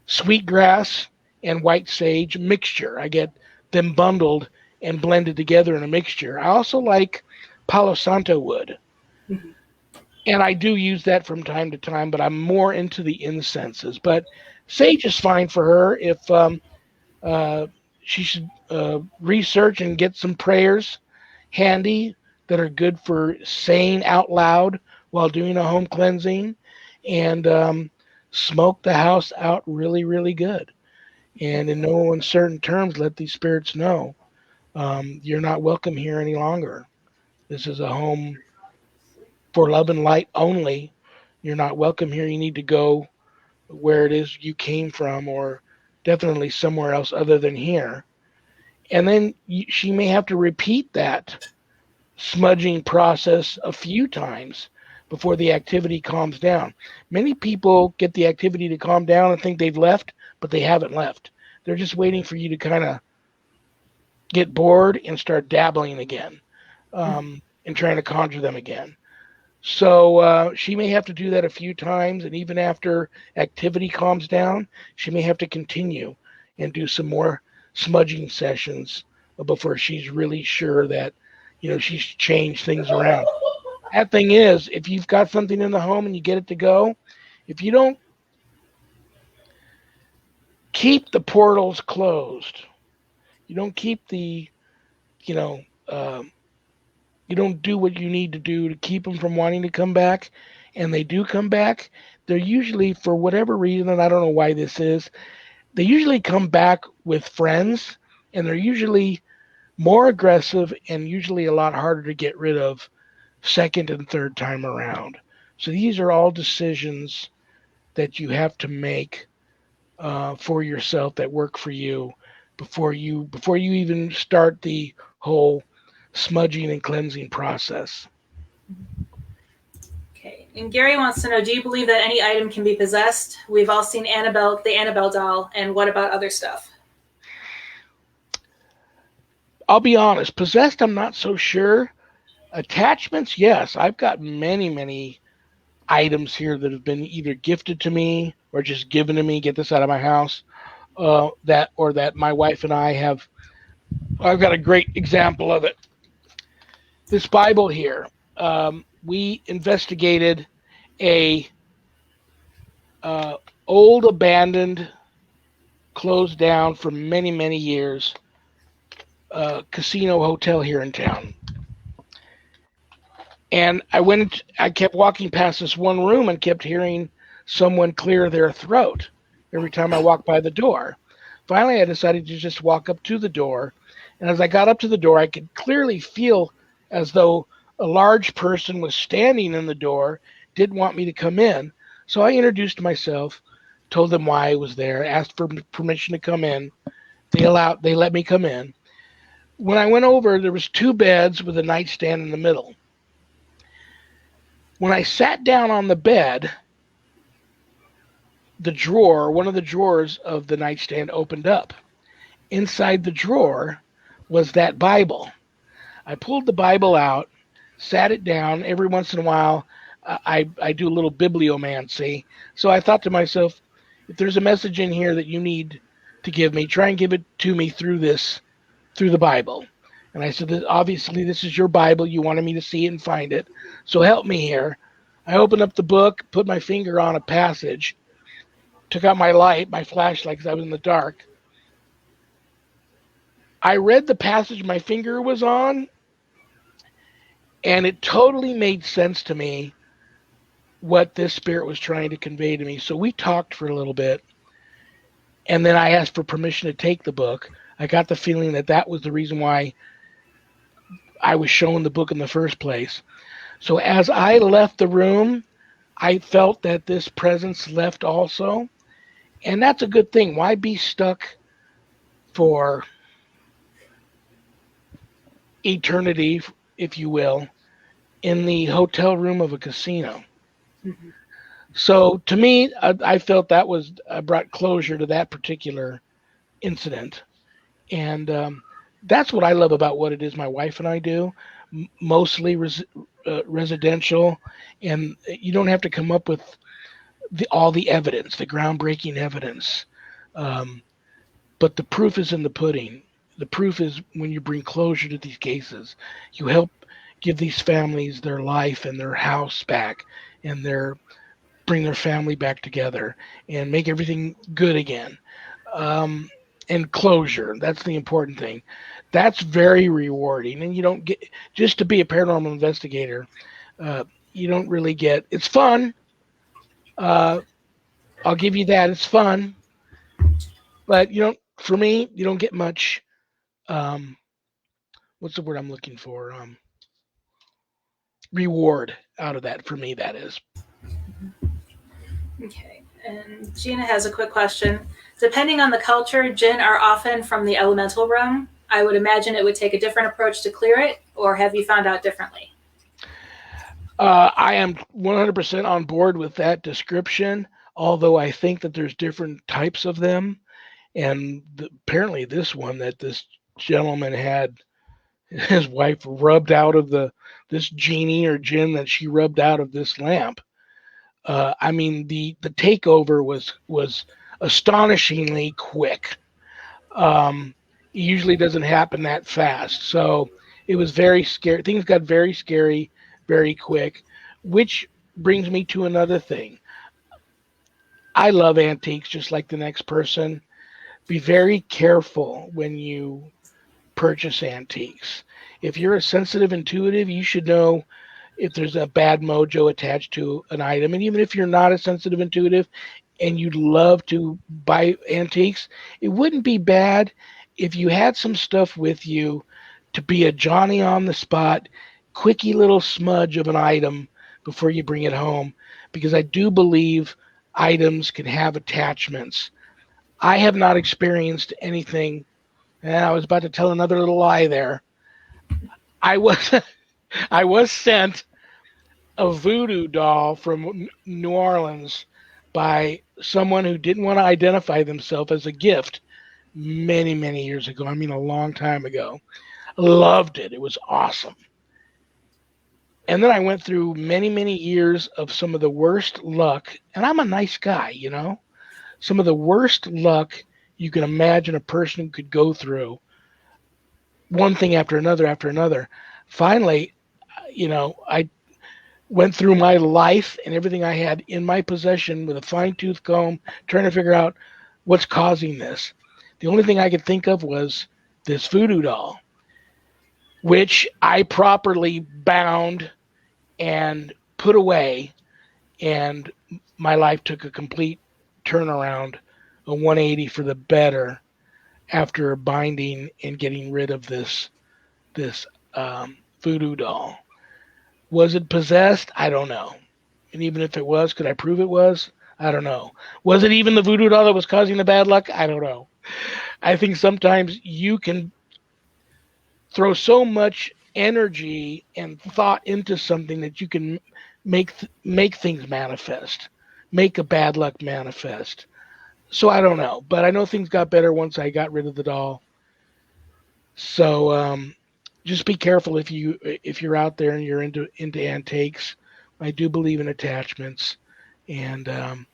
sweetgrass and white sage mixture. I get them bundled and blended together in a mixture. I also like Palo Santo wood, Mhm. and I do use that from time to time, but I'm more into the incenses. But sage is fine for her if uh, she should research and get some prayers handy that are good for saying out loud while doing a home cleansing, and smoke the house out really, really good. And in no uncertain terms, let these spirits know you're not welcome here any longer. This is a home for love and light only. You're not welcome here. You need to go where it is you came from, or definitely somewhere else other than here. And then she may have to repeat that smudging process a few times before the activity calms down. Many people get the activity to calm down and think they've left, but they haven't left. They're just waiting for you to kind of get bored and start dabbling again, and trying to conjure them again. So she may have to do that a few times, and even after activity calms down, she may have to continue and do some more smudging sessions before she's really sure that she's changed things around. That thing is, if you've got something in the home and you get it to go, if you don't keep the portals closed, you don't keep the, you know, you don't do what you need to do to keep them from wanting to come back, and they do come back, they're usually, for whatever reason, and I don't know why this is, they usually come back with friends, and they're usually more aggressive and usually a lot harder to get rid of second and third time around. So these are all decisions that you have to make for yourself that work for you before you even start the whole smudging and cleansing process. Okay. And Gary wants to know, do you believe that any item can be possessed? We've all seen Annabelle, the Annabelle doll, and what about other stuff? I'll be honest, possessed, I'm not so sure. Attachments, yes. I've got many, many items here that have been either gifted to me or just given to me. Get this out of my house. That my wife and I have. I've got a great example of it. This Bible here. We investigated a old, abandoned, closed down for many, many years casino hotel here in town. And I kept walking past this one room and kept hearing someone clear their throat every time I walked by the door. Finally, I decided to just walk up to the door. And as I got up to the door, I could clearly feel as though a large person was standing in the door, didn't want me to come in. So I introduced myself, told them why I was there, asked for permission to come in. They let me come in. When I went over, there was 2 beds with a nightstand in the middle. When I sat down on the bed, one of the drawers of the nightstand opened up. Inside the drawer was that Bible. I pulled the Bible out, sat it down. Every once in a while, I do a little bibliomancy. So I thought to myself, if there's a message in here that you need to give me, try and give it to me through the Bible. And I said, obviously, this is your Bible. You wanted me to see it and find it. So help me here. I opened up the book, put my finger on a passage, took out my flashlight, because I was in the dark. I read the passage my finger was on, and it totally made sense to me what this spirit was trying to convey to me. So we talked for a little bit, and then I asked for permission to take the book. I got the feeling that was the reason why I was shown the book in the first place. So as I left the room, I felt that this presence left also. And that's a good thing. Why be stuck for eternity, if you will, in the hotel room of a casino? Mm-hmm. So to me, I felt I brought closure to that particular incident. And that's what I love about what it is my wife and I do. Mostly residential, and you don't have to come up with all the evidence, the groundbreaking evidence. Um, but the proof is in the pudding. The proof is when you bring closure to these cases. You help give these families their life and their house back, and bring their family back together and make everything good again. Um, and closure. That's the important thing. That's very rewarding. And you don't get, just to be a paranormal investigator, uh, you don't really get, it's fun. Uh, I'll give you that. It's fun. But for me, you don't get much, um, what's the word I'm looking for? Reward out of that. For me, that is. Okay. And Gina has a quick question. Depending on the culture, jinn are often from the elemental realm. I would imagine it would take a different approach to clear it, or have you found out differently? I am 100% on board with that description, although I think that there's different types of them. And apparently, this one that this gentleman had his wife rubbed out of this genie or jinn that she rubbed out of this lamp. I mean, the takeover was astonishingly quick. It usually doesn't happen that fast, so it was very scary. Things got very scary very quick, which brings me to another thing. I love antiques just like the next person. Be very careful when you purchase antiques. If you're a sensitive intuitive, you should know if there's a bad mojo attached to an item. And even if you're not a sensitive intuitive and you'd love to buy antiques, it wouldn't be bad if you had some stuff with you to be a Johnny on the spot, quickie little smudge of an item before you bring it home. Because I do believe items can have attachments. I have not experienced anything. And I was about to tell another little lie there. I was I was sent a voodoo doll from New Orleans by someone who didn't want to identify themselves as a gift many, many years ago. I mean, a long time ago. Loved it. It was awesome. And then I went through many, many years of some of the worst luck. And I'm a nice guy, some of the worst luck you can imagine a person could go through. One thing after another. Finally, I went through my life and everything I had in my possession with a fine tooth comb, trying to figure out what's causing this. The only thing I could think of was this voodoo doll, which I properly bound and put away, and my life took a complete turnaround, a 180 for the better after binding and getting rid of this voodoo doll. Was it possessed? I don't know. And even if it was, could I prove it was? I don't know. Was it even the voodoo doll that was causing the bad luck? I don't know. I think sometimes you can throw so much energy and thought into something that you can make things manifest, make a bad luck manifest. So I don't know, but I know things got better once I got rid of the doll. So just be careful if you're out there and you're into antiques. I do believe in attachments, and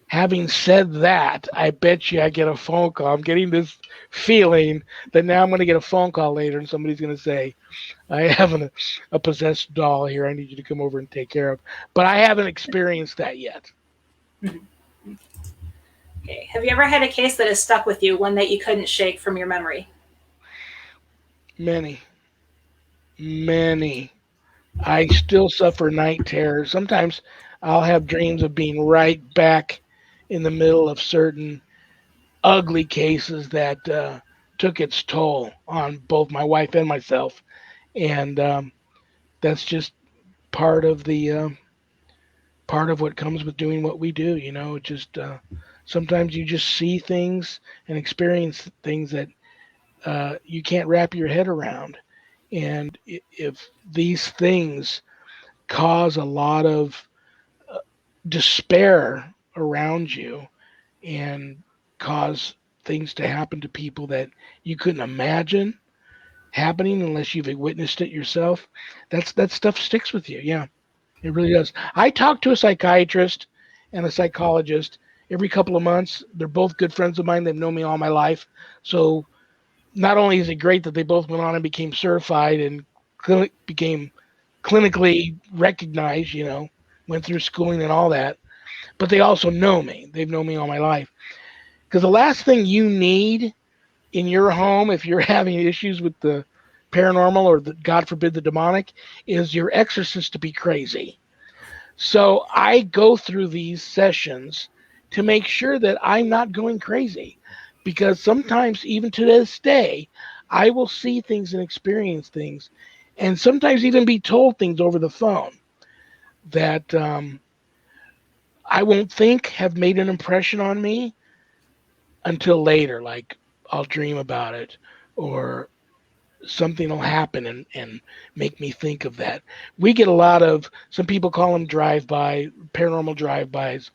having said that, I bet you I get a phone call. I'm getting this feeling that now I'm going to get a phone call later, and somebody's going to say, "I have a possessed doll here. I need you to come over and take care of." But I haven't experienced that yet. Okay. Have you ever had a case that has stuck with you, one that you couldn't shake from your memory? Many, many. I still suffer night terrors. Sometimes I'll have dreams of being right back in the middle of certain ugly cases that took its toll on both my wife and myself, and that's just part of the part of what comes with doing what we do. Just sometimes you just see things and experience things that you can't wrap your head around, and if these things cause a lot of despair around you and cause things to happen to people that you couldn't imagine, happening unless you've witnessed it yourself. That stuff sticks with you. Yeah, it really does. I talk to a psychiatrist and a psychologist every couple of months. They're both good friends of mine. They've known me all my life. So not only is it great that they both went on and became certified and became clinically recognized, went through schooling and all that, but they also know me. They've known me all my life. Because the last thing you need in your home, if you're having issues with the paranormal or God forbid the demonic, is your exorcist to be crazy. So I go through these sessions to make sure that I'm not going crazy, because sometimes, even to this day, I will see things and experience things, and sometimes even be told things over the phone that I won't think have made an impression on me until later. Like, I'll dream about it, or something will happen and make me think of that. We get a lot of, some people call them drive-by, paranormal drive-bys.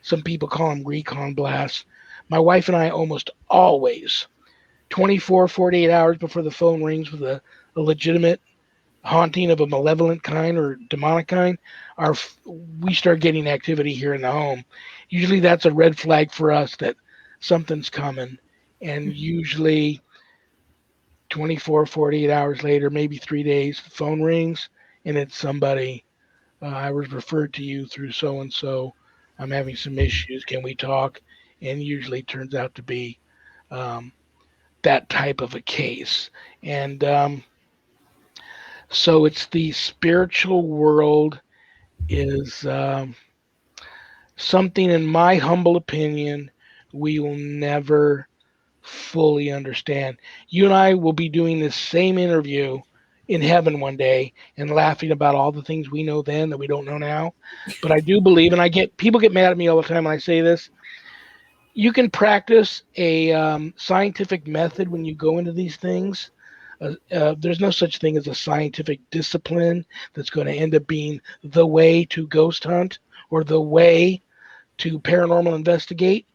Some people call them recon blasts. My wife and I almost always, 24, 48 hours before the phone rings with a legitimate haunting of a malevolent kind or demonic kind, we start getting activity here in the home. Usually that's a red flag for us that something's coming. And usually 24, 48 hours later, maybe 3 days, the phone rings and it's somebody. I was referred to you through so and so. I'm having some issues. Can we talk? And usually turns out to be that type of a case. And so it's the spiritual world is something, in my humble opinion, we will never fully understand. You and I will be doing this same interview in heaven one day and laughing about all the things we know then that we don't know now. But I do believe, and people get mad at me all the time when I say this, you can practice a scientific method when you go into these things. There's no such thing as a scientific discipline that's going to end up being the way to ghost hunt or the way to paranormal investigate.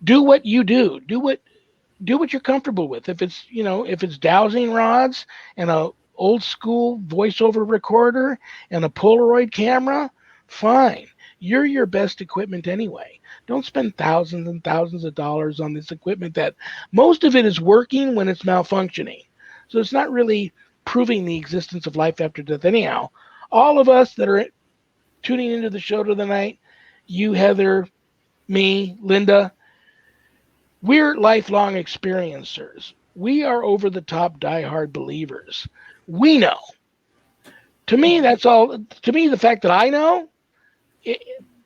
Do what you do. Do what you're comfortable with. If it's dowsing rods and a old school voiceover recorder and a Polaroid camera, fine. You're your best equipment anyway. Don't spend thousands and thousands of dollars on this equipment that most of it is working when it's malfunctioning. So it's not really proving the existence of life after death anyhow. All of us that are tuning into the show tonight, you, Heather, me, Linda, we're lifelong experiencers. We are over the top diehard believers. We know. To me, that's all. To me, the fact that I know,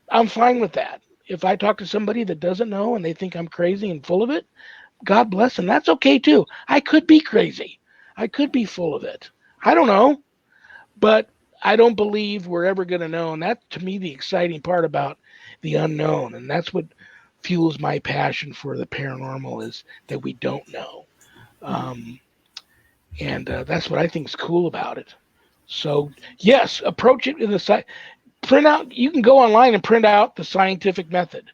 I'm fine with that. If I talk to somebody that doesn't know and they think I'm crazy and full of it, God bless them. That's okay too. I could be crazy. I could be full of it. I don't know. But I don't believe we're ever going to know. And that's, to me, the exciting part about the unknown. And that's what fuels my passion for the paranormal, is that we don't know. And that's what I think is cool about it. So, yes, approach it in the print out. You can go online and print out the scientific method.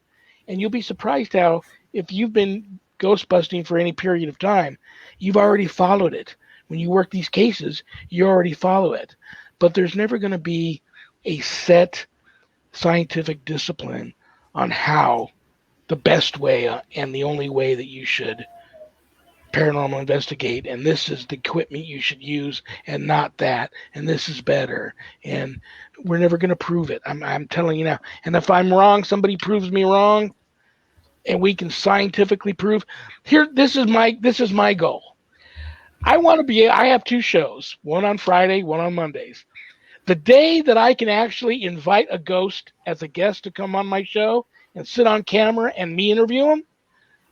And you'll be surprised how, if you've been ghost busting for any period of time, you've already followed it. When you work these cases, you already follow it. But there's never going to be a set scientific discipline on how the best way and the only way that you should paranormal investigate, and this is the equipment you should use and not that, and this is better, and we're never going to prove it. I'm telling you now. And if I'm wrong, somebody proves me wrong, and we can scientifically prove. This is my goal. I have 2 shows, one on Friday, one on Mondays. The day that I can actually invite a ghost as a guest to come on my show and sit on camera and me interview him,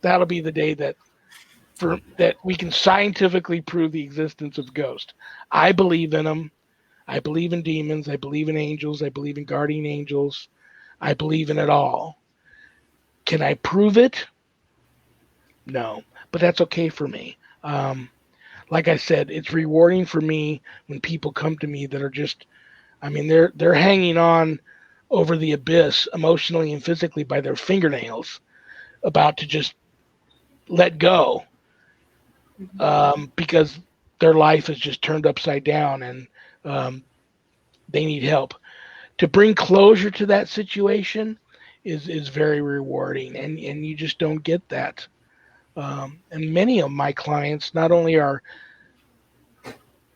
that'll be the day that we can scientifically prove the existence of ghosts. I believe in them. I believe in demons. I believe in angels. I believe in guardian angels. I believe in it all. Can I prove it? No, but that's okay for me. Like I said, it's rewarding for me when people come to me that are just, they're hanging on over the abyss emotionally and physically by their fingernails, about to just let go, because their life is just turned upside down, and they need help. To bring closure to that situation is very rewarding, and you just don't get that. And many of my clients not only are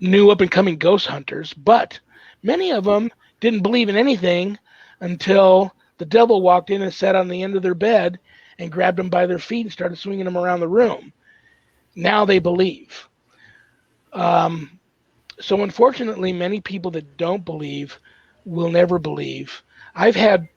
new up and coming ghost hunters, but many of them didn't believe in anything until the devil walked in and sat on the end of their bed and grabbed them by their feet and started swinging them around the room. Now they believe. So unfortunately, many people that don't believe will never believe. I've had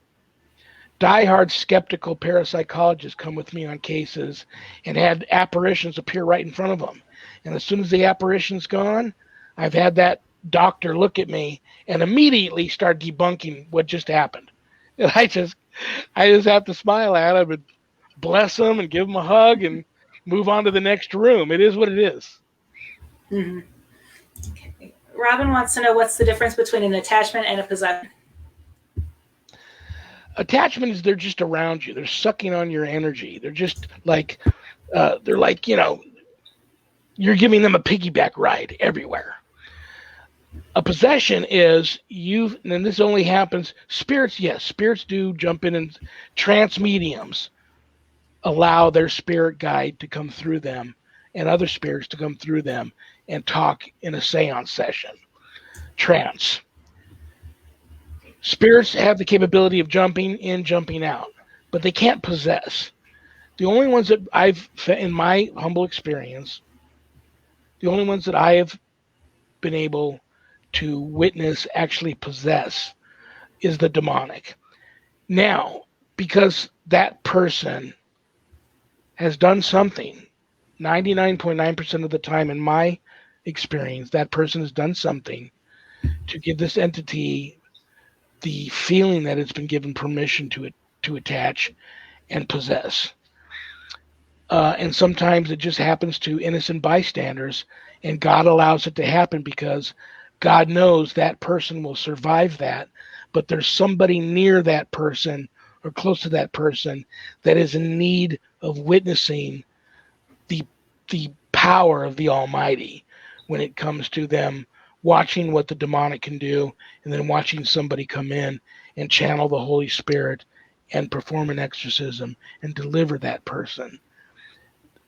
diehard skeptical parapsychologists come with me on cases and had apparitions appear right in front of them. And as soon as the apparition's gone, I've had that doctor look at me and immediately start debunking what just happened. And I just have to smile at him and bless them and give them a hug and move on to the next room. It is what it is. Mm-hmm. Okay. Robin wants to know what's the difference between an attachment and a possession. Attachment is they're just around you. They're sucking on your energy. They're just like, you're giving them a piggyback ride everywhere. A possession is and this only happens, spirits, yes, spirits do jump in, and trance mediums allow their spirit guide to come through them and other spirits to come through them and talk in a seance session. Trance. Spirits have the capability of jumping in, jumping out, but they can't possess. The only ones that in my humble experience, the only ones that I have been able to witness actually possess is the demonic. Now, because that person has done something, 99.9% of the time in my experience, that person has done something to give this entity the feeling that it's been given permission to attach and possess. And sometimes it just happens to innocent bystanders, and God allows it to happen because God knows that person will survive that, but there's somebody near that person or close to that person that is in need of witnessing the power of the Almighty when it comes to them watching what the demonic can do, and then watching somebody come in and channel the Holy Spirit and perform an exorcism and deliver that person.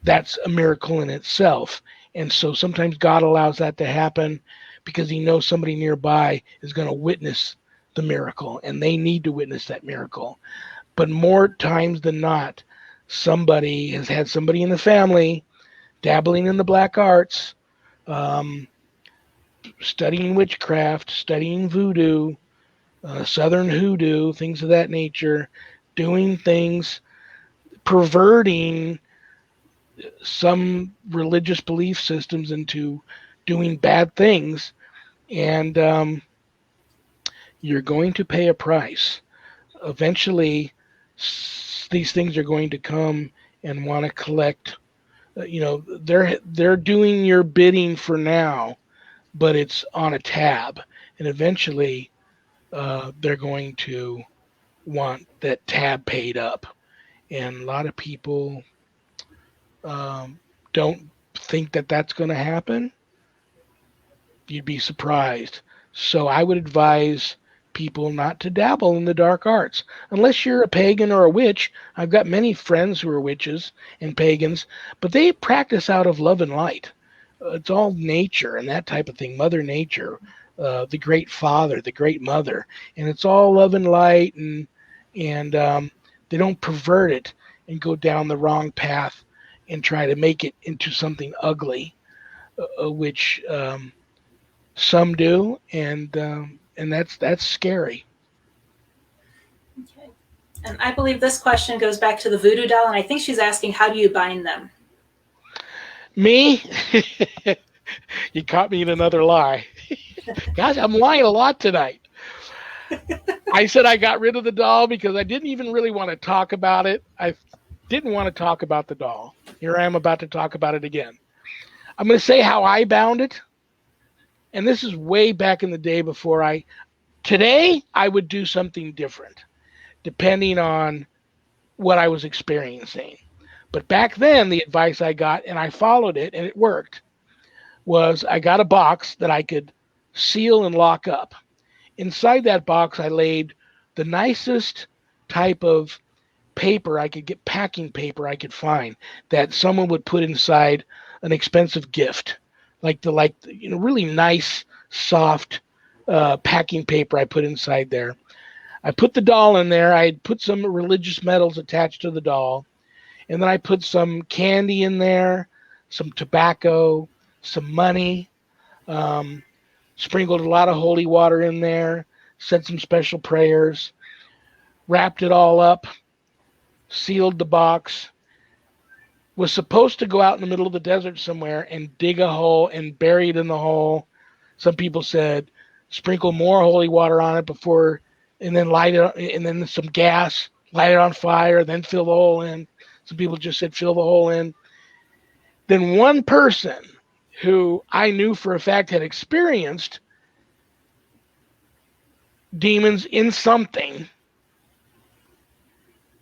That's a miracle in itself. And so sometimes God allows that to happen because he knows somebody nearby is going to witness the miracle, and they need to witness that miracle. But more times than not, somebody has had somebody in the family dabbling in the black arts, studying witchcraft, studying voodoo, southern hoodoo, things of that nature, doing things, perverting some religious belief systems into doing bad things, and you're going to pay a price. Eventually, these things are going to come and want to collect. They're doing your bidding for now, but it's on a tab, and eventually they're going to want that tab paid up. And a lot of people don't think that that's going to happen. You'd be surprised. So I would advise people not to dabble in the dark arts unless you're a pagan or a witch. I've got many friends who are witches and pagans, but they practice out of love and light. It's all nature and that type of thing, Mother Nature, the great father, the great mother, and it's all love and light, and they don't pervert it and go down the wrong path and try to make it into something ugly, which some do, and that's scary. Okay. And I believe this question goes back to the voodoo doll, and I think she's asking, how do you bind them? Me? You caught me in another lie. Guys, I'm lying a lot tonight. I said I got rid of the doll because I didn't even really want to talk about it. I didn't want to talk about the doll. Here I am about to talk about it again. I'm going to say how I bound it. And this is way back in the day before today I would do something different depending on what I was experiencing. But back then, the advice I got, and I followed it and it worked, was I got a box that I could seal and lock up. Inside that box, I laid the nicest type of paper I could get, packing paper I could find, that someone would put inside an expensive gift, like really nice, soft packing paper I put inside there. I put the doll in there. I had put some religious medals attached to the doll. And then I put some candy in there, some tobacco, some money, sprinkled a lot of holy water in there, said some special prayers, wrapped it all up, sealed the box, was supposed to go out in the middle of the desert somewhere and dig a hole and bury it in the hole. Some people said sprinkle more holy water on it before, and then light it, and then some gas, light it on fire, then fill the hole in. Some people just said fill the hole in. Then one person who I knew for a fact had experienced demons in something,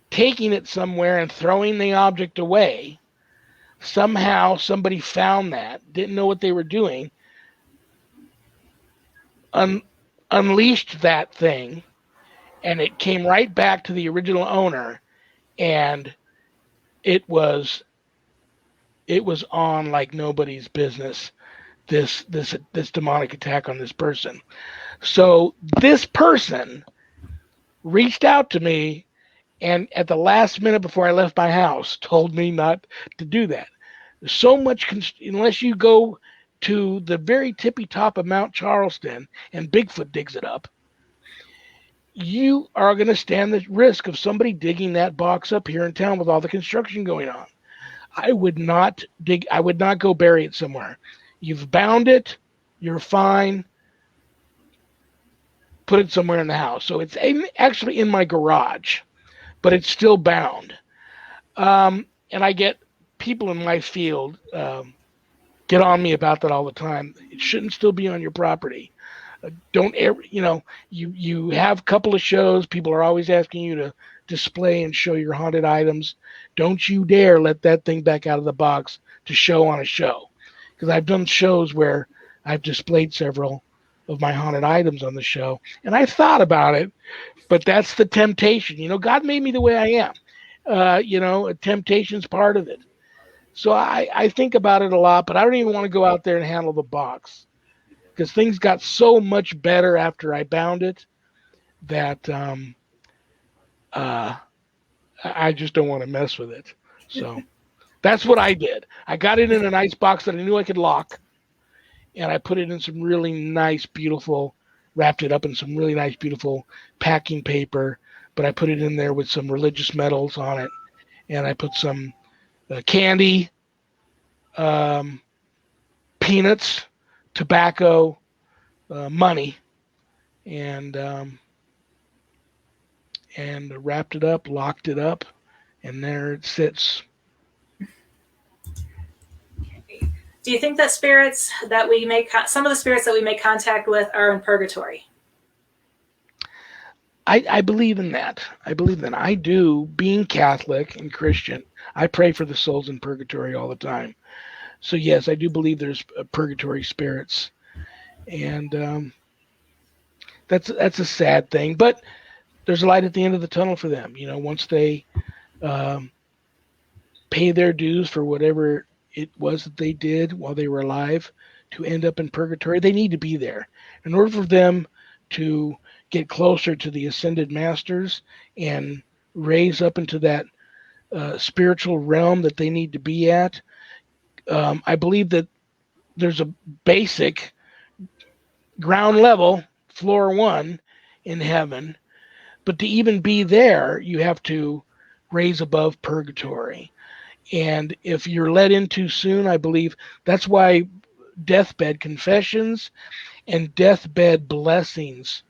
taking it somewhere and throwing the object away. Somehow somebody found that, didn't know what they were doing, unleashed that thing, and it came right back to the original owner, and it was on like nobody's business, this demonic attack on this person. So this person reached out to me, and at the last minute before I left my house, told me not to do that. So much, unless you go to the very tippy top of Mount Charleston and Bigfoot digs it up, you are going to stand the risk of somebody digging that box up here in town with all the construction going on. I would not dig. I would not go bury it somewhere. You've bound it. You're fine. Put it somewhere in the house. So it's actually in my garage, but it's still bound. And I get people in my field get on me about that all the time. It shouldn't still be on your property. Don't ever, you have a couple of shows. People are always asking you to display and show your haunted items. Don't you dare let that thing back out of the box to show on a show. Because I've done shows where I've displayed several of my haunted items on the show, and I thought about it, but that's the temptation. God made me the way I am. Temptation's part of it. So I think about it a lot, but I don't even want to go out there and handle the box, because things got so much better after I bound it that I just don't want to mess with it. So that's what I did. I got it in a nice box that I knew I could lock, and I put it in some really nice, beautiful, wrapped it up in some really nice, beautiful packing paper, but I put it in there with some religious medals on it, and I put some candy, peanuts, tobacco, money, and wrapped it up, locked it up, and there it sits. Do you think that some of the spirits that we make contact with are in purgatory? I believe in that. I do. Being Catholic and Christian, I pray for the souls in purgatory all the time. So yes, I do believe there's purgatory spirits, and that's a sad thing. But there's a light at the end of the tunnel for them. Once they pay their dues for whatever it was that they did while they were alive to end up in purgatory, they need to be there. In order for them to get closer to the ascended masters and raise up into that spiritual realm that they need to be at, I believe that there's a basic ground level, floor 1 in heaven, but to even be there, you have to raise above purgatory. And if you're let in too soon, I believe that's why deathbed confessions and deathbed blessings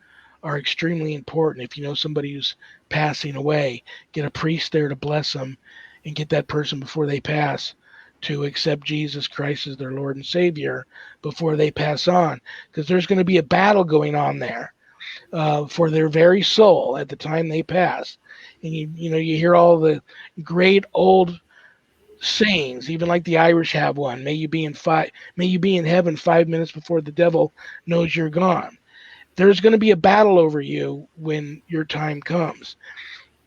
are extremely important. If you know somebody who's passing away, get a priest there to bless them and get that person before they pass to accept Jesus Christ as their Lord and Savior before they pass on, because there's going to be a battle going on there for their very soul at the time they pass. And you hear all the great old sayings, even like the Irish have one. May you be in heaven 5 minutes before the devil knows you're gone. There's going to be a battle over you when your time comes.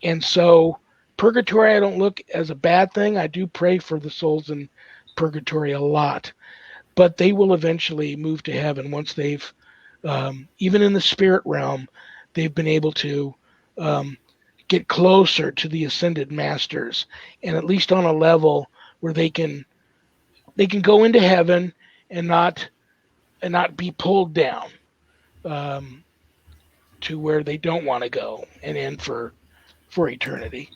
And so purgatory I don't look as a bad thing. I do pray for the souls in purgatory a lot, but they will eventually move to heaven once they've, even in the spirit realm, they've been able to um, get closer to the ascended masters, and at least on a level where they can go into heaven and not be pulled down um, to where they don't want to go and end for eternity.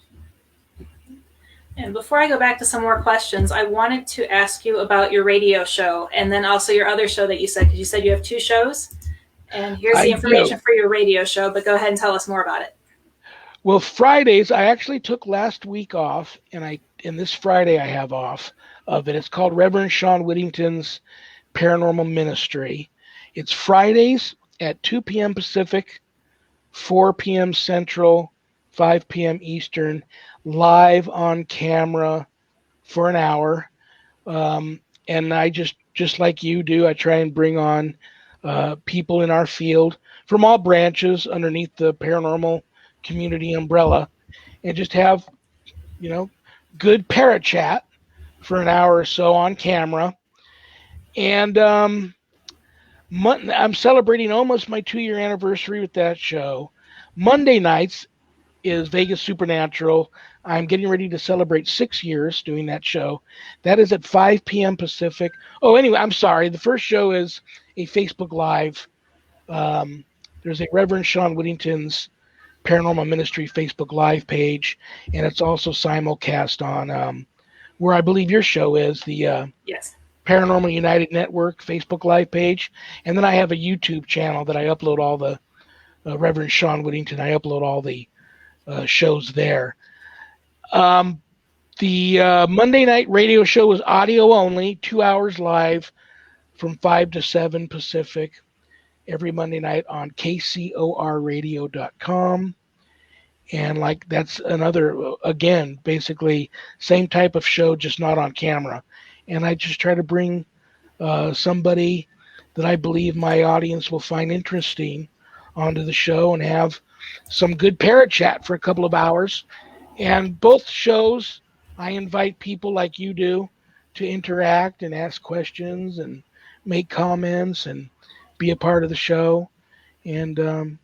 And before I go back to some more questions, I wanted to ask you about your radio show and then also your other show that you said, because you said you have 2 shows. And here's the information for your radio show, but go ahead and tell us more about it. Well, Fridays, I actually took last week off, and this Friday I have off of it. It's called Reverend Shawn Whittington's Paranormal Ministry. It's Fridays at 2 p.m. Pacific, 4 p.m. Central, 5 p.m. Eastern, live on camera for an hour. And I just like you do, I try and bring on people in our field from all branches underneath the paranormal community umbrella, and just have, good parrot chat for an hour or so on camera. And I'm celebrating almost my 2-year anniversary with that show. Monday nights is Vegas Supernatural. I'm getting ready to celebrate 6 years doing that show. That is at 5 p.m. Pacific. Oh, anyway, I'm sorry. The first show is a Facebook Live. There's a Reverend Shawn Whittington's Paranormal Ministry Facebook Live page, and it's also simulcast on where I believe your show is, the Yes. Paranormal United Network Facebook Live page. And then I have a YouTube channel that I upload all the Reverend Shawn Whittington. I upload all the shows there. The Monday night radio show is audio only, 2 hours live from 5 to 7 Pacific every Monday night on kcorradio.com. And that's another, again, basically same type of show, just not on camera. And I just try to bring somebody that I believe my audience will find interesting onto the show and have some good parrot chat for a couple of hours. And both shows, I invite people like you do to interact and ask questions and make comments and be a part of the show. And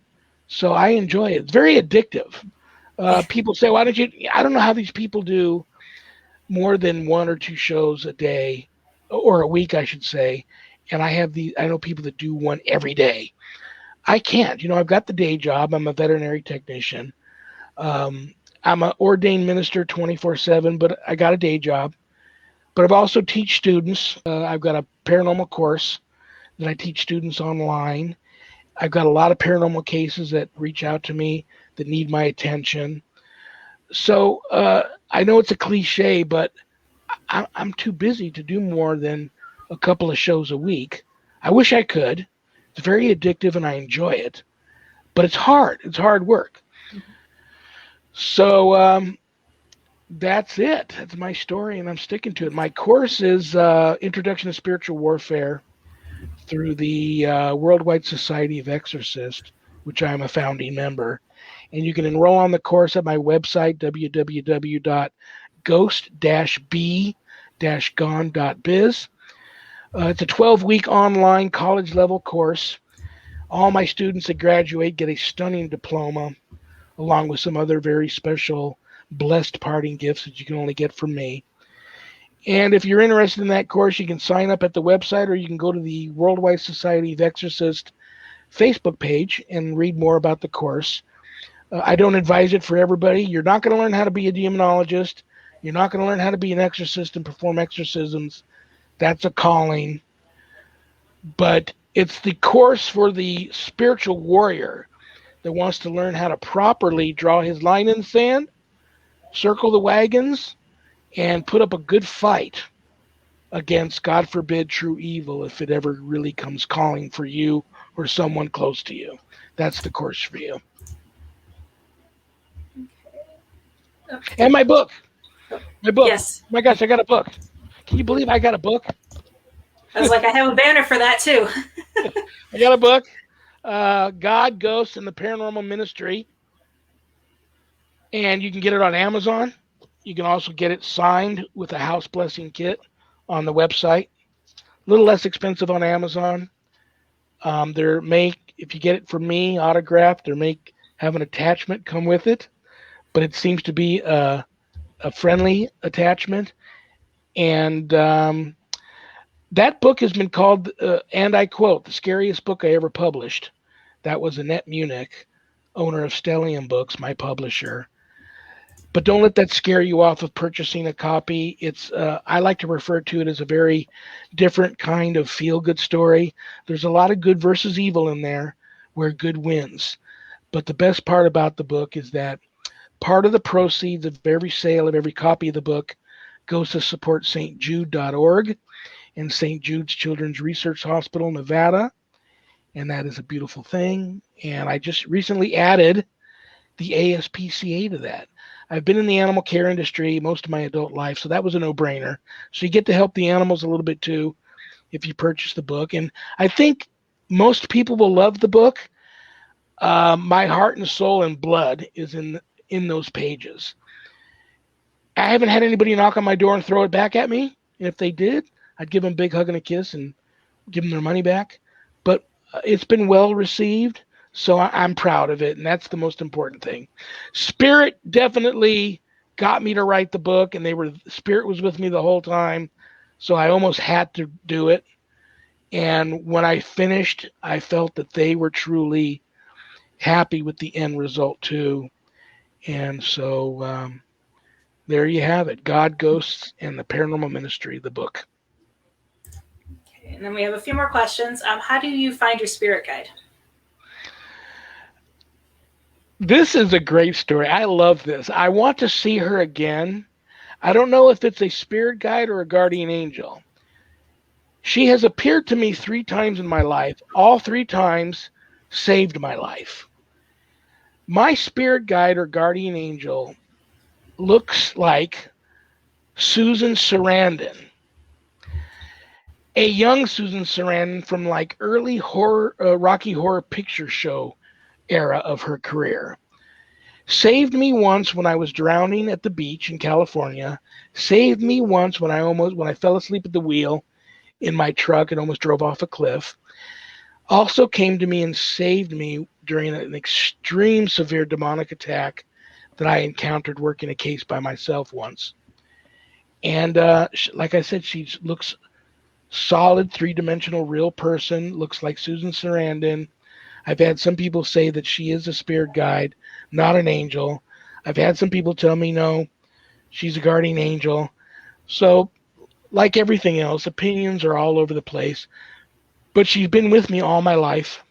so I enjoy it. It's very addictive. People say, why don't you, I don't know how these people do more than 1 or 2 shows a day, or a week, I should say. And I know people that do one every day. I can't. I've got the day job. I'm a veterinary technician. I'm an ordained minister 24/7, but I got a day job. But I've also teach students. I've got a paranormal course that I teach students online. I've got a lot of paranormal cases that reach out to me that need my attention. So I know it's a cliche, but I'm too busy to do more than a couple of shows a week. I wish I could. It's very addictive and I enjoy it, but it's hard. It's hard work. So that's it. That's my story, and I'm sticking to it. My course is Introduction to Spiritual Warfare through the Worldwide Society of Exorcists, which I'm a founding member. And you can enroll on the course at my website, www.ghost-b-gone.biz. It's a 12-week online college-level course. All my students that graduate get a stunning diploma, along with some other very special blessed parting gifts that you can only get from me. And if you're interested in that course, you can sign up at the website, or you can go to the Worldwide Society of Exorcists Facebook page and read more about the course. I don't advise it for everybody. You're not going to learn how to be a demonologist. You're not going to learn how to be an exorcist and perform exorcisms. That's a calling. But it's the course for the spiritual warrior that wants to learn how to properly draw his line in the sand, circle the wagons, and put up a good fight against, God forbid, true evil if it ever really comes calling for you or someone close to you. That's the course for you. Okay. And my book. My book. Yes. My gosh, I got a book. Can you believe I got a book? I was like, I have a banner for that too. I got a book. God, Ghosts, and the Paranormal Ministry. And you can get it on Amazon. You can also get it signed with a house blessing kit on the website. A little less expensive on Amazon. If you get it from me, autographed, have an attachment come with it, but it seems to be a friendly attachment. And that book has been called, and I quote, the scariest book I ever published. That was Annette Munich, owner of Stellium Books, my publisher. But don't let that scare you off of purchasing a copy. I like to refer to it as a very different kind of feel-good story. There's a lot of good versus evil in there where good wins. But the best part about the book is that part of the proceeds of every sale of every copy of the book goes to support stjude.org and St. Jude's Children's Research Hospital, Nevada. And that is a beautiful thing. And I just recently added the ASPCA to that. I've been in the animal care industry most of my adult life, so that was a no-brainer. So you get to help the animals a little bit too if you purchase the book. And I think most people will love the book. My heart and soul and blood is in those pages. I haven't had anybody knock on my door and throw it back at me. And if they did, I'd give them a big hug and a kiss and give them their money back. But it's been well received. So I'm proud of it, and that's the most important thing. Spirit definitely got me to write the book, and Spirit was with me the whole time, so I almost had to do it. And when I finished, I felt that they were truly happy with the end result too. And so there you have it, God, Ghosts, and the Paranormal Ministry, the book. Okay, and then we have a few more questions. How do you find your spirit guide? This is a great story. I love this. I want to see her again. I don't know if it's a spirit guide or a guardian angel. She has appeared to me 3 times in my life. All 3 times saved my life. My spirit guide or guardian angel looks like Susan Sarandon. A young Susan Sarandon from like early Rocky Horror Picture Show era of her career. Saved me once when I was drowning at the beach in California. Saved me once when I fell asleep at the wheel in my truck and almost drove off a cliff. Also came to me and saved me during an extreme severe demonic attack that I encountered working a case by myself once. And like I said, she looks solid, 3-dimensional, real person, looks like Susan Sarandon. I've had some people say that she is a spirit guide, not an angel. I've had some people tell me, no, she's a guardian angel. So, like everything else, opinions are all over the place. But she's been with me all my life.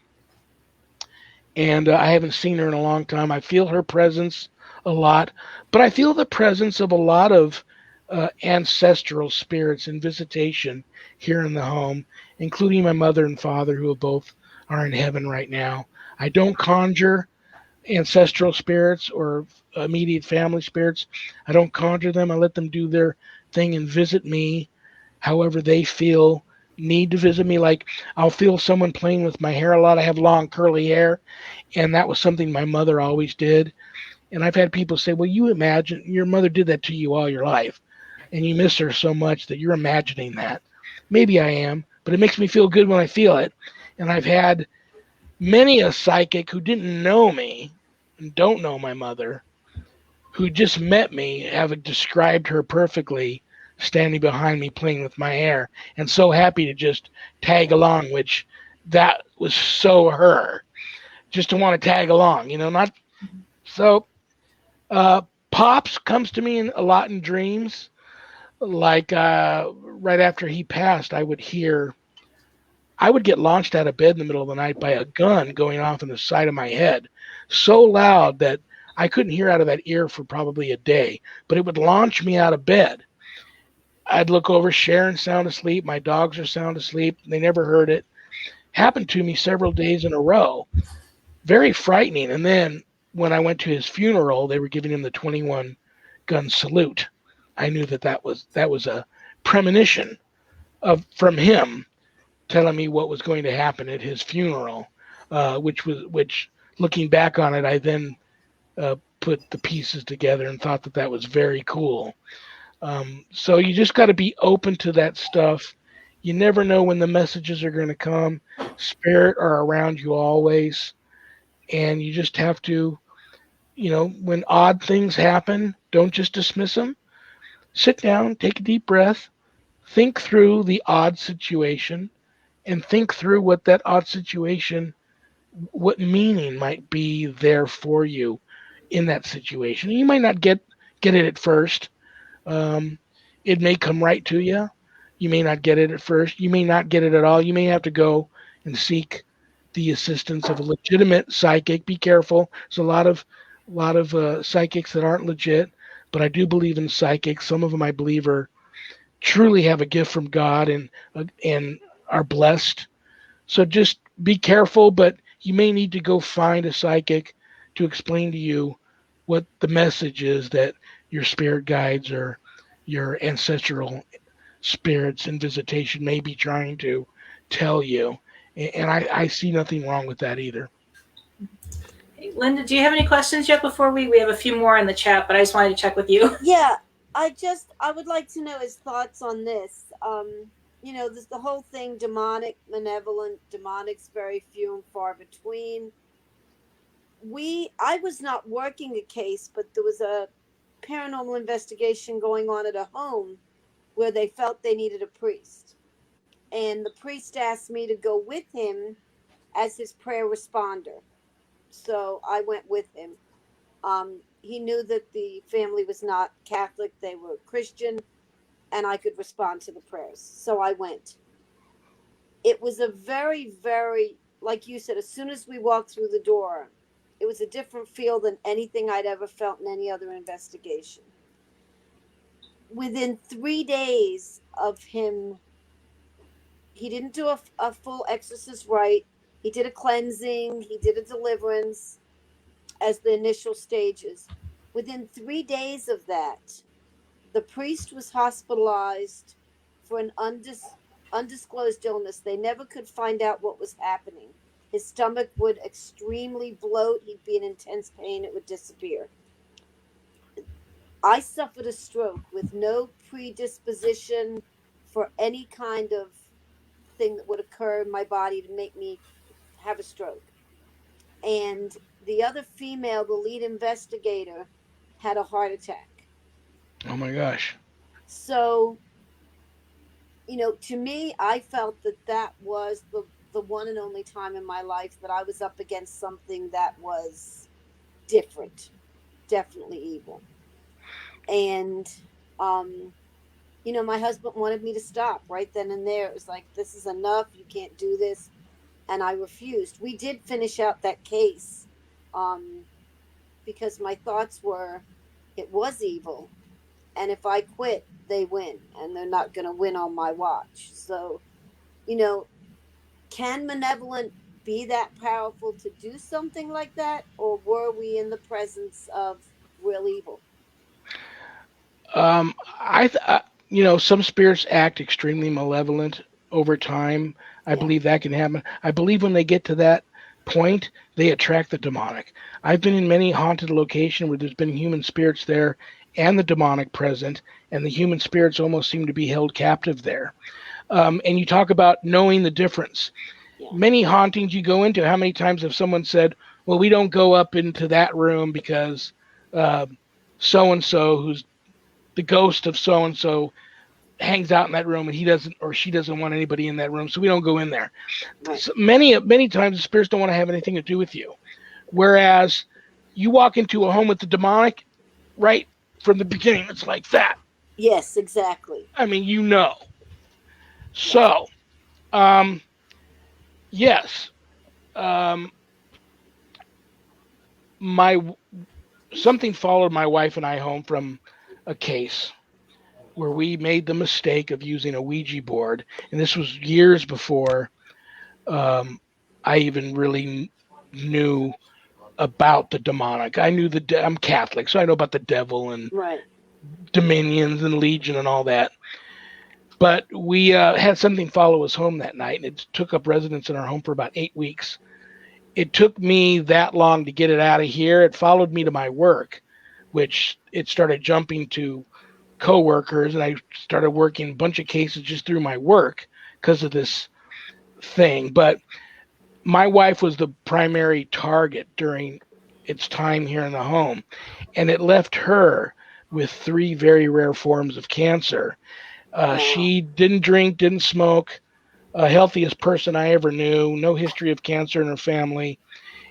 And I haven't seen her in a long time. I feel her presence a lot. But I feel the presence of a lot of ancestral spirits in visitation here in the home, including my mother and father, who both are in heaven right now. I don't conjure ancestral spirits or immediate family spirits. I don't conjure them. I let them do their thing and visit me however they feel need to visit me. Like I'll feel someone playing with my hair a lot. I have long curly hair, and that was something my mother always did. And I've had people say, well, you imagine your mother did that to you all your life and you miss her so much that you're imagining that. Maybe I am, but it makes me feel good when I feel it. And I've had many a psychic who didn't know me and don't know my mother, who just met me, have described her perfectly, standing behind me playing with my hair, and so happy to just tag along, which that was so her, just to want to tag along, not so. Pops comes to me a lot in dreams. Like right after he passed, I would get launched out of bed in the middle of the night by a gun going off in the side of my head, so loud that I couldn't hear out of that ear for probably a day, but it would launch me out of bed. I'd look over, Sharon's sound asleep, my dogs are sound asleep, they never heard it. Happened to me several days in a row. Very frightening. And then when I went to his funeral, they were giving him the 21 gun salute. I knew that was a premonition from him telling me what was going to happen at his funeral, which looking back on it, I then put the pieces together and thought that was very cool. So you just got to be open to that stuff. You never know when the messages are going to come. Spirit are around you always, and you just have to, when odd things happen, don't just dismiss them. Sit down, take a deep breath, think through the odd situation, and think through what that odd situation, what meaning might be there for you in that situation. You might not get it at first. Um, it may come right to you. You may not get it at first. You may not get it at all. You may have to go and seek the assistance of a legitimate psychic. Be careful. There's a lot of psychics that aren't legit, but I do believe in psychics. Some of them I believe are truly have a gift from God and are blessed. So just be careful, but you may need to go find a psychic to explain to you what the message is that your spirit guides or your ancestral spirits in visitation may be trying to tell you. And I see nothing wrong with that either. Hey, Linda, do you have any questions yet before we have a few more in the chat, but I just wanted to check with you. Yeah, I would like to know his thoughts on this. This the whole thing, demonic, malevolent, demonic's very few and far between. I was not working a case, but there was a paranormal investigation going on at a home where they felt they needed a priest. And the priest asked me to go with him as his prayer responder. So I went with him. He knew that the family was not Catholic, they were Christian, and I could respond to the prayers. So I went. It was a very, very, like you said, as soon as we walked through the door, it was a different feel than anything I'd ever felt in any other investigation. Within 3 days of him, he didn't do a full exorcist rite. He did a cleansing, he did a deliverance as the initial stages. Within 3 days of that, the priest was hospitalized for an undisclosed illness. They never could find out what was happening. His stomach would extremely bloat. He'd be in intense pain. It would disappear. I suffered a stroke with no predisposition for any kind of thing that would occur in my body to make me have a stroke. And the other female, the lead investigator, had a heart attack. Oh my gosh. So, to me, I felt that was the one and only time in my life that I was up against something that was different, definitely evil. And, my husband wanted me to stop right then and there. It was like, this is enough. You can't do this. And I refused. We did finish out that case because my thoughts were, it was evil. And if I quit, they win. And they're not going to win on my watch. So, can malevolent be that powerful to do something like that? Or were we in the presence of real evil? Some spirits act extremely malevolent over time. I believe that can happen. I believe when they get to that point, they attract the demonic. I've been in many haunted locations where there's been human spirits there and the demonic present, and the human spirits almost seem to be held captive there. And you talk about knowing the difference. Yeah. Many hauntings you go into, how many times have someone said, well, we don't go up into that room because so-and-so, who's the ghost of so-and-so, hangs out in that room and he doesn't or she doesn't want anybody in that room, so we don't go in there. Right. So many times the spirits don't want to have anything to do with you. Whereas you walk into a home with the demonic, right from the beginning, it's like that. Yes, exactly. I mean, So, yes. Something followed my wife and I home from a case where we made the mistake of using a Ouija board. And this was years before I even really knew about the demonic. I knew I'm Catholic, so I know about the devil and right. dominions and legion and all that. But we had something follow us home that night, and it took up residence in our home for about 8 weeks. It took me that long to get it out of here. It followed me to my work, which it started jumping to coworkers, and I started working a bunch of cases just through my work because of this thing. But my wife was the primary target during its time here in the home, and it left her with 3 very rare forms of cancer. She didn't drink, didn't smoke, healthiest person I ever knew, no history of cancer in her family,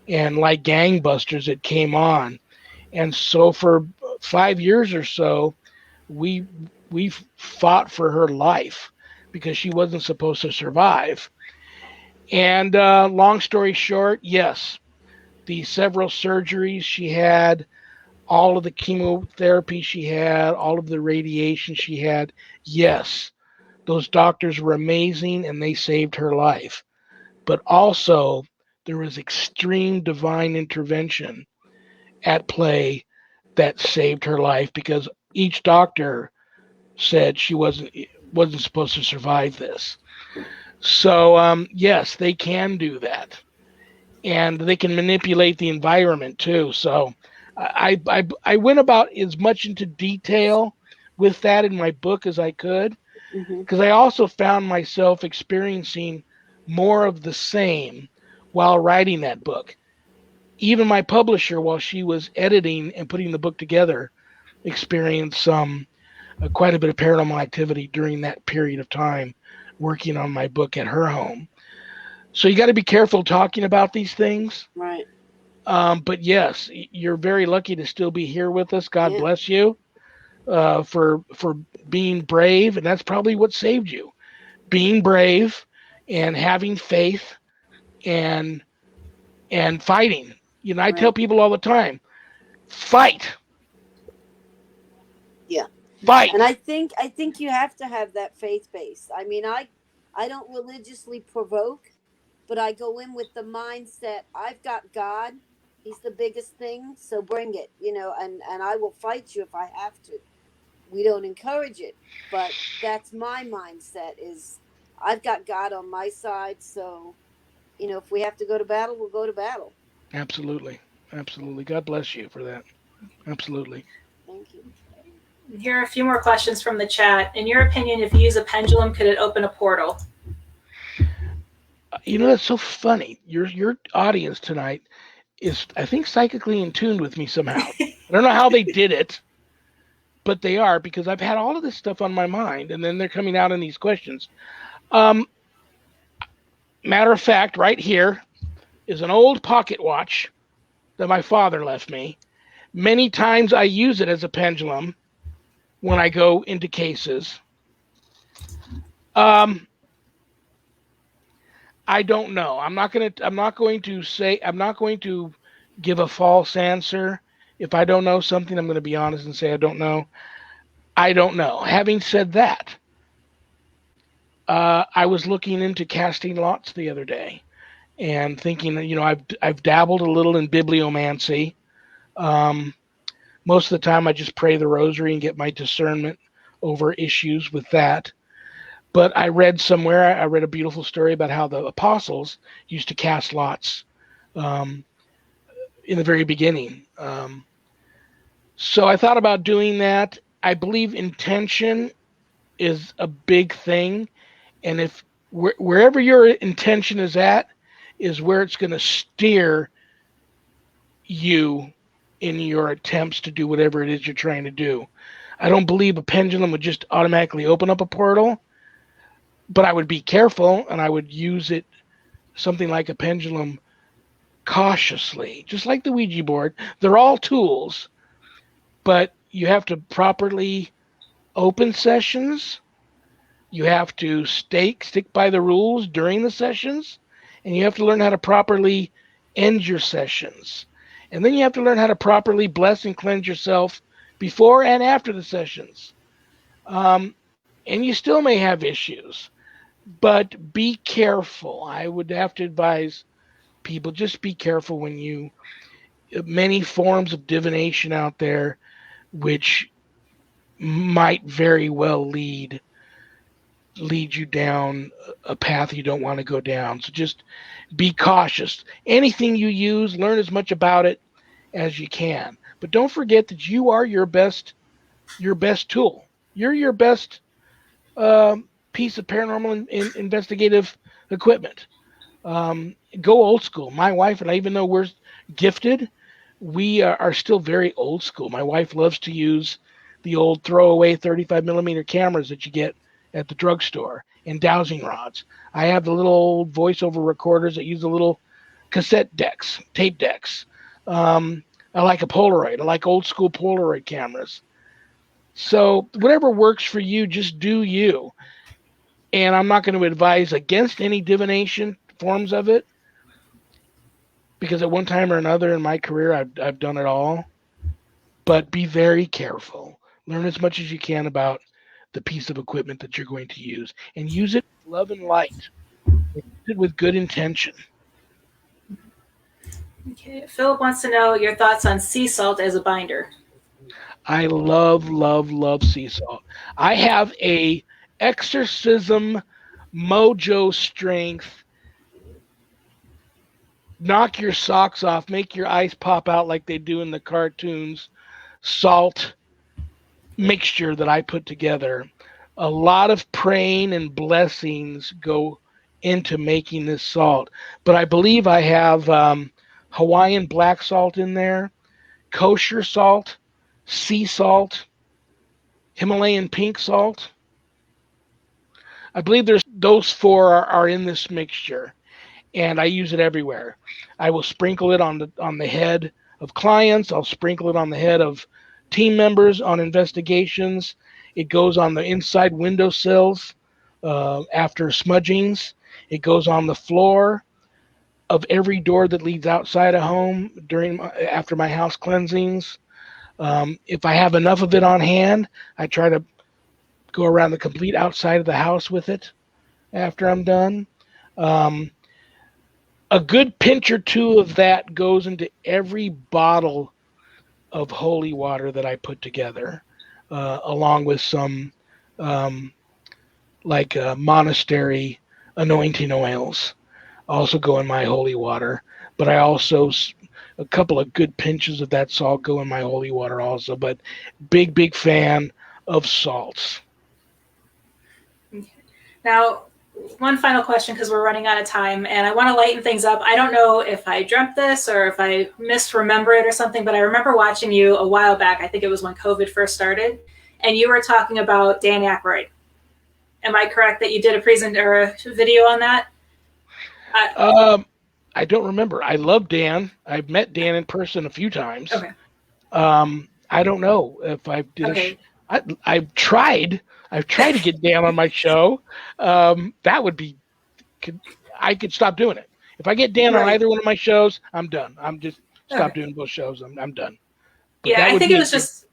and like gangbusters, it came on. And so for 5 years or so, we we fought for her life because she wasn't supposed to survive. And long story short, yes, the several surgeries she had, all of the chemotherapy she had, all of the radiation she had, yes, those doctors were amazing and they saved her life. But also, there was extreme divine intervention at play that saved her life because each doctor said she wasn't supposed to survive this. So yes, they can do that, and they can manipulate the environment too. So I went about as much into detail with that in my book as I could, because I also found myself experiencing more of the same while writing that book. Even my publisher, while she was editing and putting the book together, experienced quite a bit of paranormal activity during that period of time working on my book at her home. So you got to be careful talking about these things. Right. But yes, you're very lucky to still be here with us. God bless you for being brave, and that's probably what saved you. Being brave and having faith and fighting. You know, I tell people all the time, fight. Yeah. Fight. And I think you have to have that faith base. I mean, I don't religiously provoke, but I go in with the mindset, I've got God. He's the biggest thing, so bring it, and I will fight you if I have to. We don't encourage it, but that's my mindset is I've got God on my side, so if we have to go to battle, we'll go to battle. Absolutely. Absolutely. God bless you for that. Absolutely. Thank you. Here are a few more questions from the chat. In your opinion, if you use a pendulum, could it open a portal? You know, that's so funny. Your audience tonight is, I think, psychically in tune with me somehow. I don't know how they did it, but they are, because I've had all of this stuff on my mind, and then they're coming out in these questions. Matter of fact, right here is an old pocket watch that my father left me. Many times I use it as a pendulum when I go into cases. I don't know. I'm not going to give a false answer. If I don't know something, I'm going to be honest and say I don't know. I don't know. Having said that, I was looking into casting lots the other day and thinking, I've dabbled a little in bibliomancy. Most of the time, I just pray the rosary and get my discernment over issues with that. But I read a beautiful story about how the apostles used to cast lots in the very beginning. So I thought about doing that. I believe intention is a big thing. And if wherever your intention is at is where it's going to steer you in your attempts to do whatever it is you're trying to do. I don't believe a pendulum would just automatically open up a portal, but I would be careful and I would use it, something like a pendulum, cautiously, just like the Ouija board. They're all tools, but you have to properly open sessions. You have to stick by the rules during the sessions, and you have to learn how to properly end your sessions. And then you have to learn how to properly bless and cleanse yourself before and after the sessions. And you still may have issues, but be careful. I would have to advise people, just be careful many forms of divination out there, which might very well lead you down a path you don't want to go down. So just be cautious. Anything you use, learn as much about it as you can. But don't forget that you are your best tool. You're your best piece of paranormal investigative equipment. Go old school. My wife and I, even though we're gifted, we are still very old school. My wife loves to use the old throwaway 35 millimeter cameras that you get at the drugstore and dowsing rods. I have the little old voiceover recorders that use the little cassette decks, tape decks. I like a Polaroid. I like old school Polaroid cameras. So whatever works for you, just do you. And I'm not going to advise against any divination forms of it, because at one time or another in my career, I've done it all. But be very careful. Learn as much as you can about the piece of equipment that you're going to use, and use it with love and light. Use it with good intention. Okay. Philip wants to know your thoughts on sea salt as a binder. I love, love, love sea salt. I have a exorcism mojo strength, knock your socks off, make your eyes pop out like they do in the cartoons, salt mixture that I put together. A lot of praying and blessings go into making this salt. But I believe I have Hawaiian black salt in there, kosher salt, sea salt, Himalayan pink salt. I believe those four are in this mixture, and I use it everywhere. I will sprinkle it on the head of clients. I'll sprinkle it on the head of team members on investigations. It goes on the inside windowsills after smudgings. It goes on the floor of every door that leads outside a home after my house cleansings. If I have enough of it on hand, I try to go around the complete outside of the house with it after I'm done. A good pinch or two of that goes into every bottle of holy water that I put together, along with some monastery anointing oils also go in my holy water. But I also, a couple of good pinches of that salt go in my holy water also. But big fan of salts. Okay. Now, one final question, because we're running out of time, and I want to lighten things up. I don't know if I dreamt this or if I misremember it or something, but I remember watching you a while back. I think it was when COVID first started, and you were talking about Dan Aykroyd. Am I correct that you did a video on that? I don't remember. I love Dan. I've met Dan in person a few times. Okay. I don't know if I did. Okay. I've tried to get Dan on my show. That would be. I could stop doing it. If I get Dan on either one of my shows, I'm done. I'm just stop doing both shows. I'm done. But yeah, I think it was just.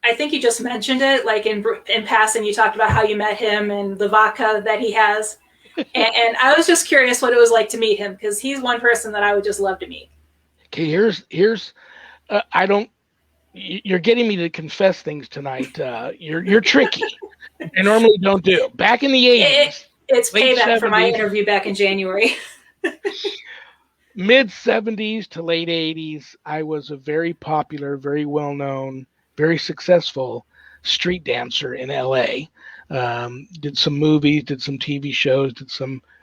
I think you just mentioned it, like in passing. You talked about how you met him and the vodka that he has, and I was just curious what it was like to meet him, because he's one person that I would just love to meet. Okay, here's. I don't. You're getting me to confess things tonight. You're tricky. I normally don't do. Back in the 80s. It's payback for my interview back in January. Mid 70s to late 80s, I was a very popular, very well-known, very successful street dancer in LA. Did some movies, did some TV shows, did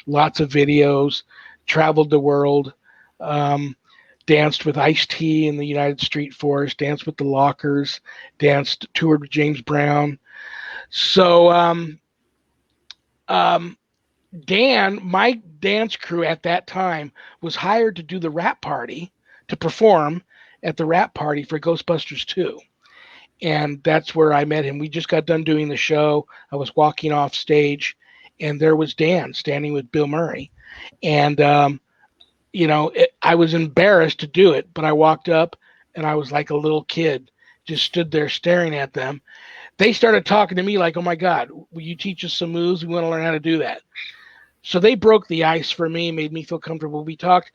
lots of videos, traveled the world. Danced with Ice-T in the United Street Forest, danced with the Lockers, toured with James Brown. So Dan, my dance crew at that time, was hired to do the rap party, to perform at the rap party for Ghostbusters 2. And that's where I met him. We just got done doing the show. I was walking off stage, and there was Dan standing with Bill Murray. And I was embarrassed to do it, but I walked up and I was like a little kid, just stood there staring at them. They started talking to me like, "Oh my God, will you teach us some moves? We want to learn how to do that." So they broke the ice for me, made me feel comfortable. We talked.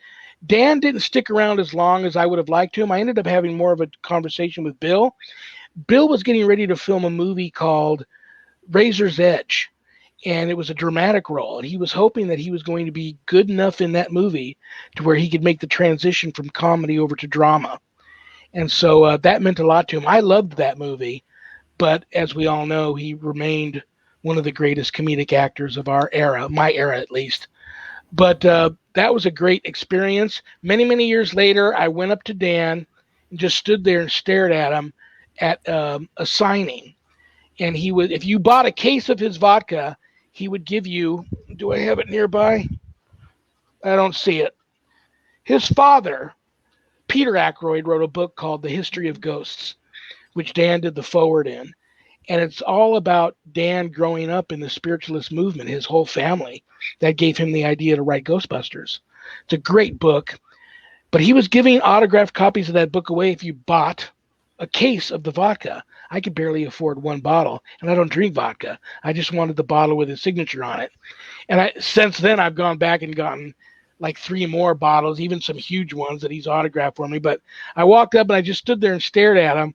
Dan didn't stick around as long as I would have liked to him. I ended up having more of a conversation with Bill. Bill was getting ready to film a movie called Razor's Edge, and it was a dramatic role. And he was hoping that he was going to be good enough in that movie to where he could make the transition from comedy over to drama. And so that meant a lot to him. I loved that movie, but as we all know, he remained one of the greatest comedic actors of our era, my era at least. But that was a great experience. Many, many years later, I went up to Dan and just stood there and stared at him at a signing. And he would, if you bought a case of his vodka, he would give you, do I have it nearby? I don't see it. His father, Peter Aykroyd, wrote a book called The History of Ghosts, which Dan did the forward in. And it's all about Dan growing up in the spiritualist movement, his whole family. That gave him the idea to write Ghostbusters. It's a great book. But he was giving autographed copies of that book away if you bought a case of the vodka. I could barely afford one bottle, and I don't drink vodka. I just wanted the bottle with his signature on it. And since then, I've gone back and gotten like 3 more bottles, even some huge ones that he's autographed for me. But I walked up and I just stood there and stared at him,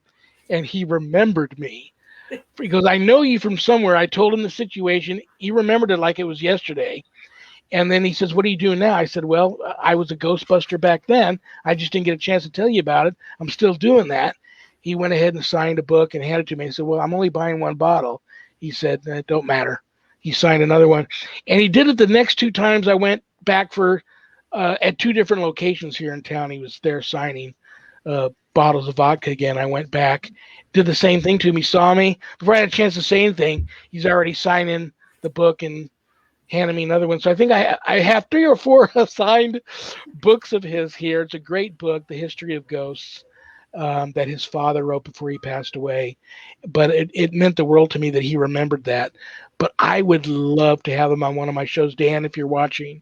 and he remembered me. He goes, I know you from somewhere. I told him the situation. He remembered it like it was yesterday. And then he says, what are you doing now? I said, well, I was a Ghostbuster back then. I just didn't get a chance to tell you about it. I'm still doing that. He went ahead and signed a book and handed it to me. I said, well, I'm only buying 1 bottle. He said, it don't matter. He signed another one. And he did it the next 2 times I went back for, at 2 different locations here in town. He was there signing bottles of vodka again. I went back, did the same thing to me, saw me. Before I had a chance to say anything, he's already signing the book and handed me another one. So I think I have 3 or 4 signed books of his here. It's a great book, The History of Ghosts, that his father wrote before he passed away. But it meant the world to me that he remembered that. But I would love to have him on one of my shows. Dan, if you're watching,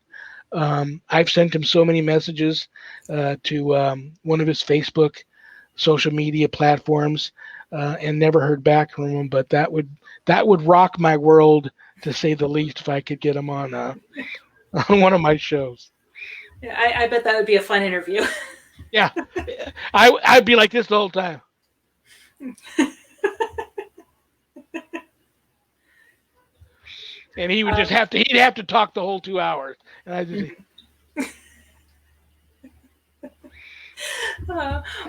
I've sent him so many messages to one of his Facebook social media platforms and never heard back from him. But that would rock my world, to say the least, if I could get him on one of my shows. Yeah, I bet that would be a fun interview. Yeah, I'd be like this the whole time. And he would just he'd have to talk the whole 2 hours. And I just.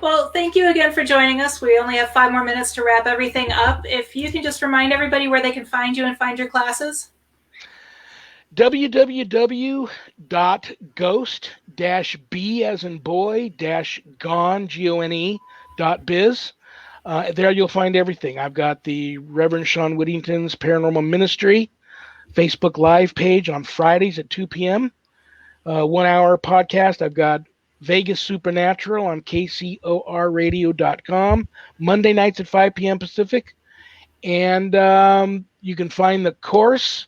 Well, thank you again for joining us. We only have 5 more minutes to wrap everything up. If you can just remind everybody where they can find you and find your classes. www.ghost-b as in boy -gone gone.biz. There you'll find everything. I've got the Reverend Shawn Whittington's Paranormal Ministry Facebook Live page on Fridays at 2 p.m. 1-hour podcast. I've got Vegas Supernatural on kcorradio.com Monday nights at 5 p.m. Pacific. And you can find the course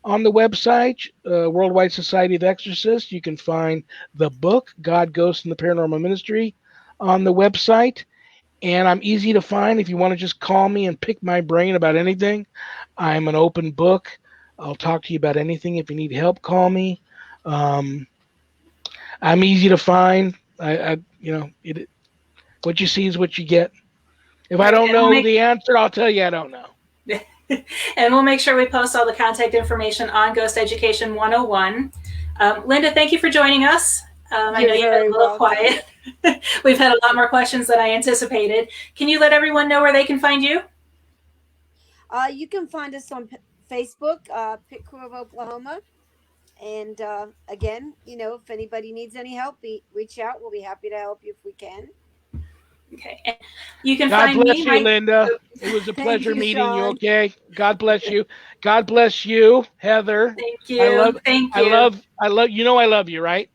on the website, Worldwide Society of Exorcists. You can find the book, God, Ghosts, and the Paranormal Ministry, on the website. And I'm easy to find. If you want to just call me and pick my brain about anything, I'm an open book. I'll talk to you about anything. If you need help, call me. I'm easy to find. What you see is what you get. If I don't know the answer, I'll tell you I don't know. And we'll make sure we post all the contact information on Ghost Education 101. Linda, thank you for joining us. I know you've been a little quiet. We've had a lot more questions than I anticipated. Can you let everyone know where they can find you? You can find us on Facebook, Pit Crew of Oklahoma. And again, if anybody needs any help, reach out. We'll be happy to help you if we can. Okay. And you can God find bless me, you, Linda. It was a pleasure meeting Shawn. you, okay? God bless you. God bless you, Heather. Thank you. Thank you. I love you, right?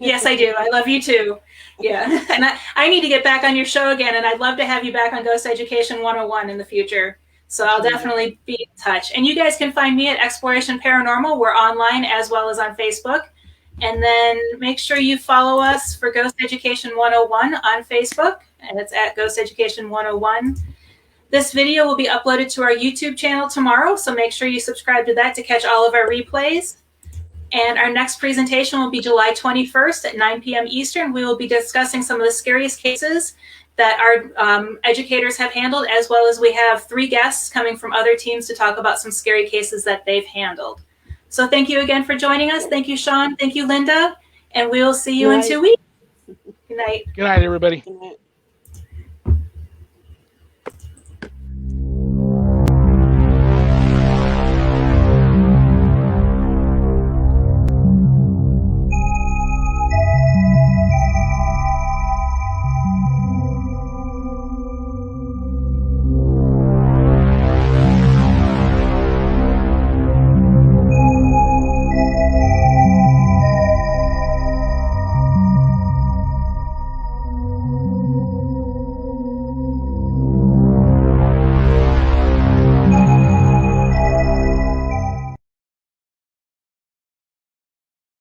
Yes, I do. I love you too. Yeah. And I need to get back on your show again, and I'd love to have you back on Ghost Education 101 in the future. So I'll definitely be in touch. And you guys can find me at Exploration Paranormal. We're online as well as on Facebook. And then make sure you follow us for Ghost Education 101 on Facebook. And it's at Ghost Education 101. This video will be uploaded to our YouTube channel tomorrow. So make sure you subscribe to that to catch all of our replays. And our next presentation will be July 21st at 9 p.m. Eastern. We will be discussing some of the scariest cases that our educators have handled, as well as we have 3 guests coming from other teams to talk about some scary cases that they've handled. So thank you again for joining us. Thank you, Shawn. Thank you, Linda. And we will see you in 2 weeks. Good night. Good night, everybody. Good night.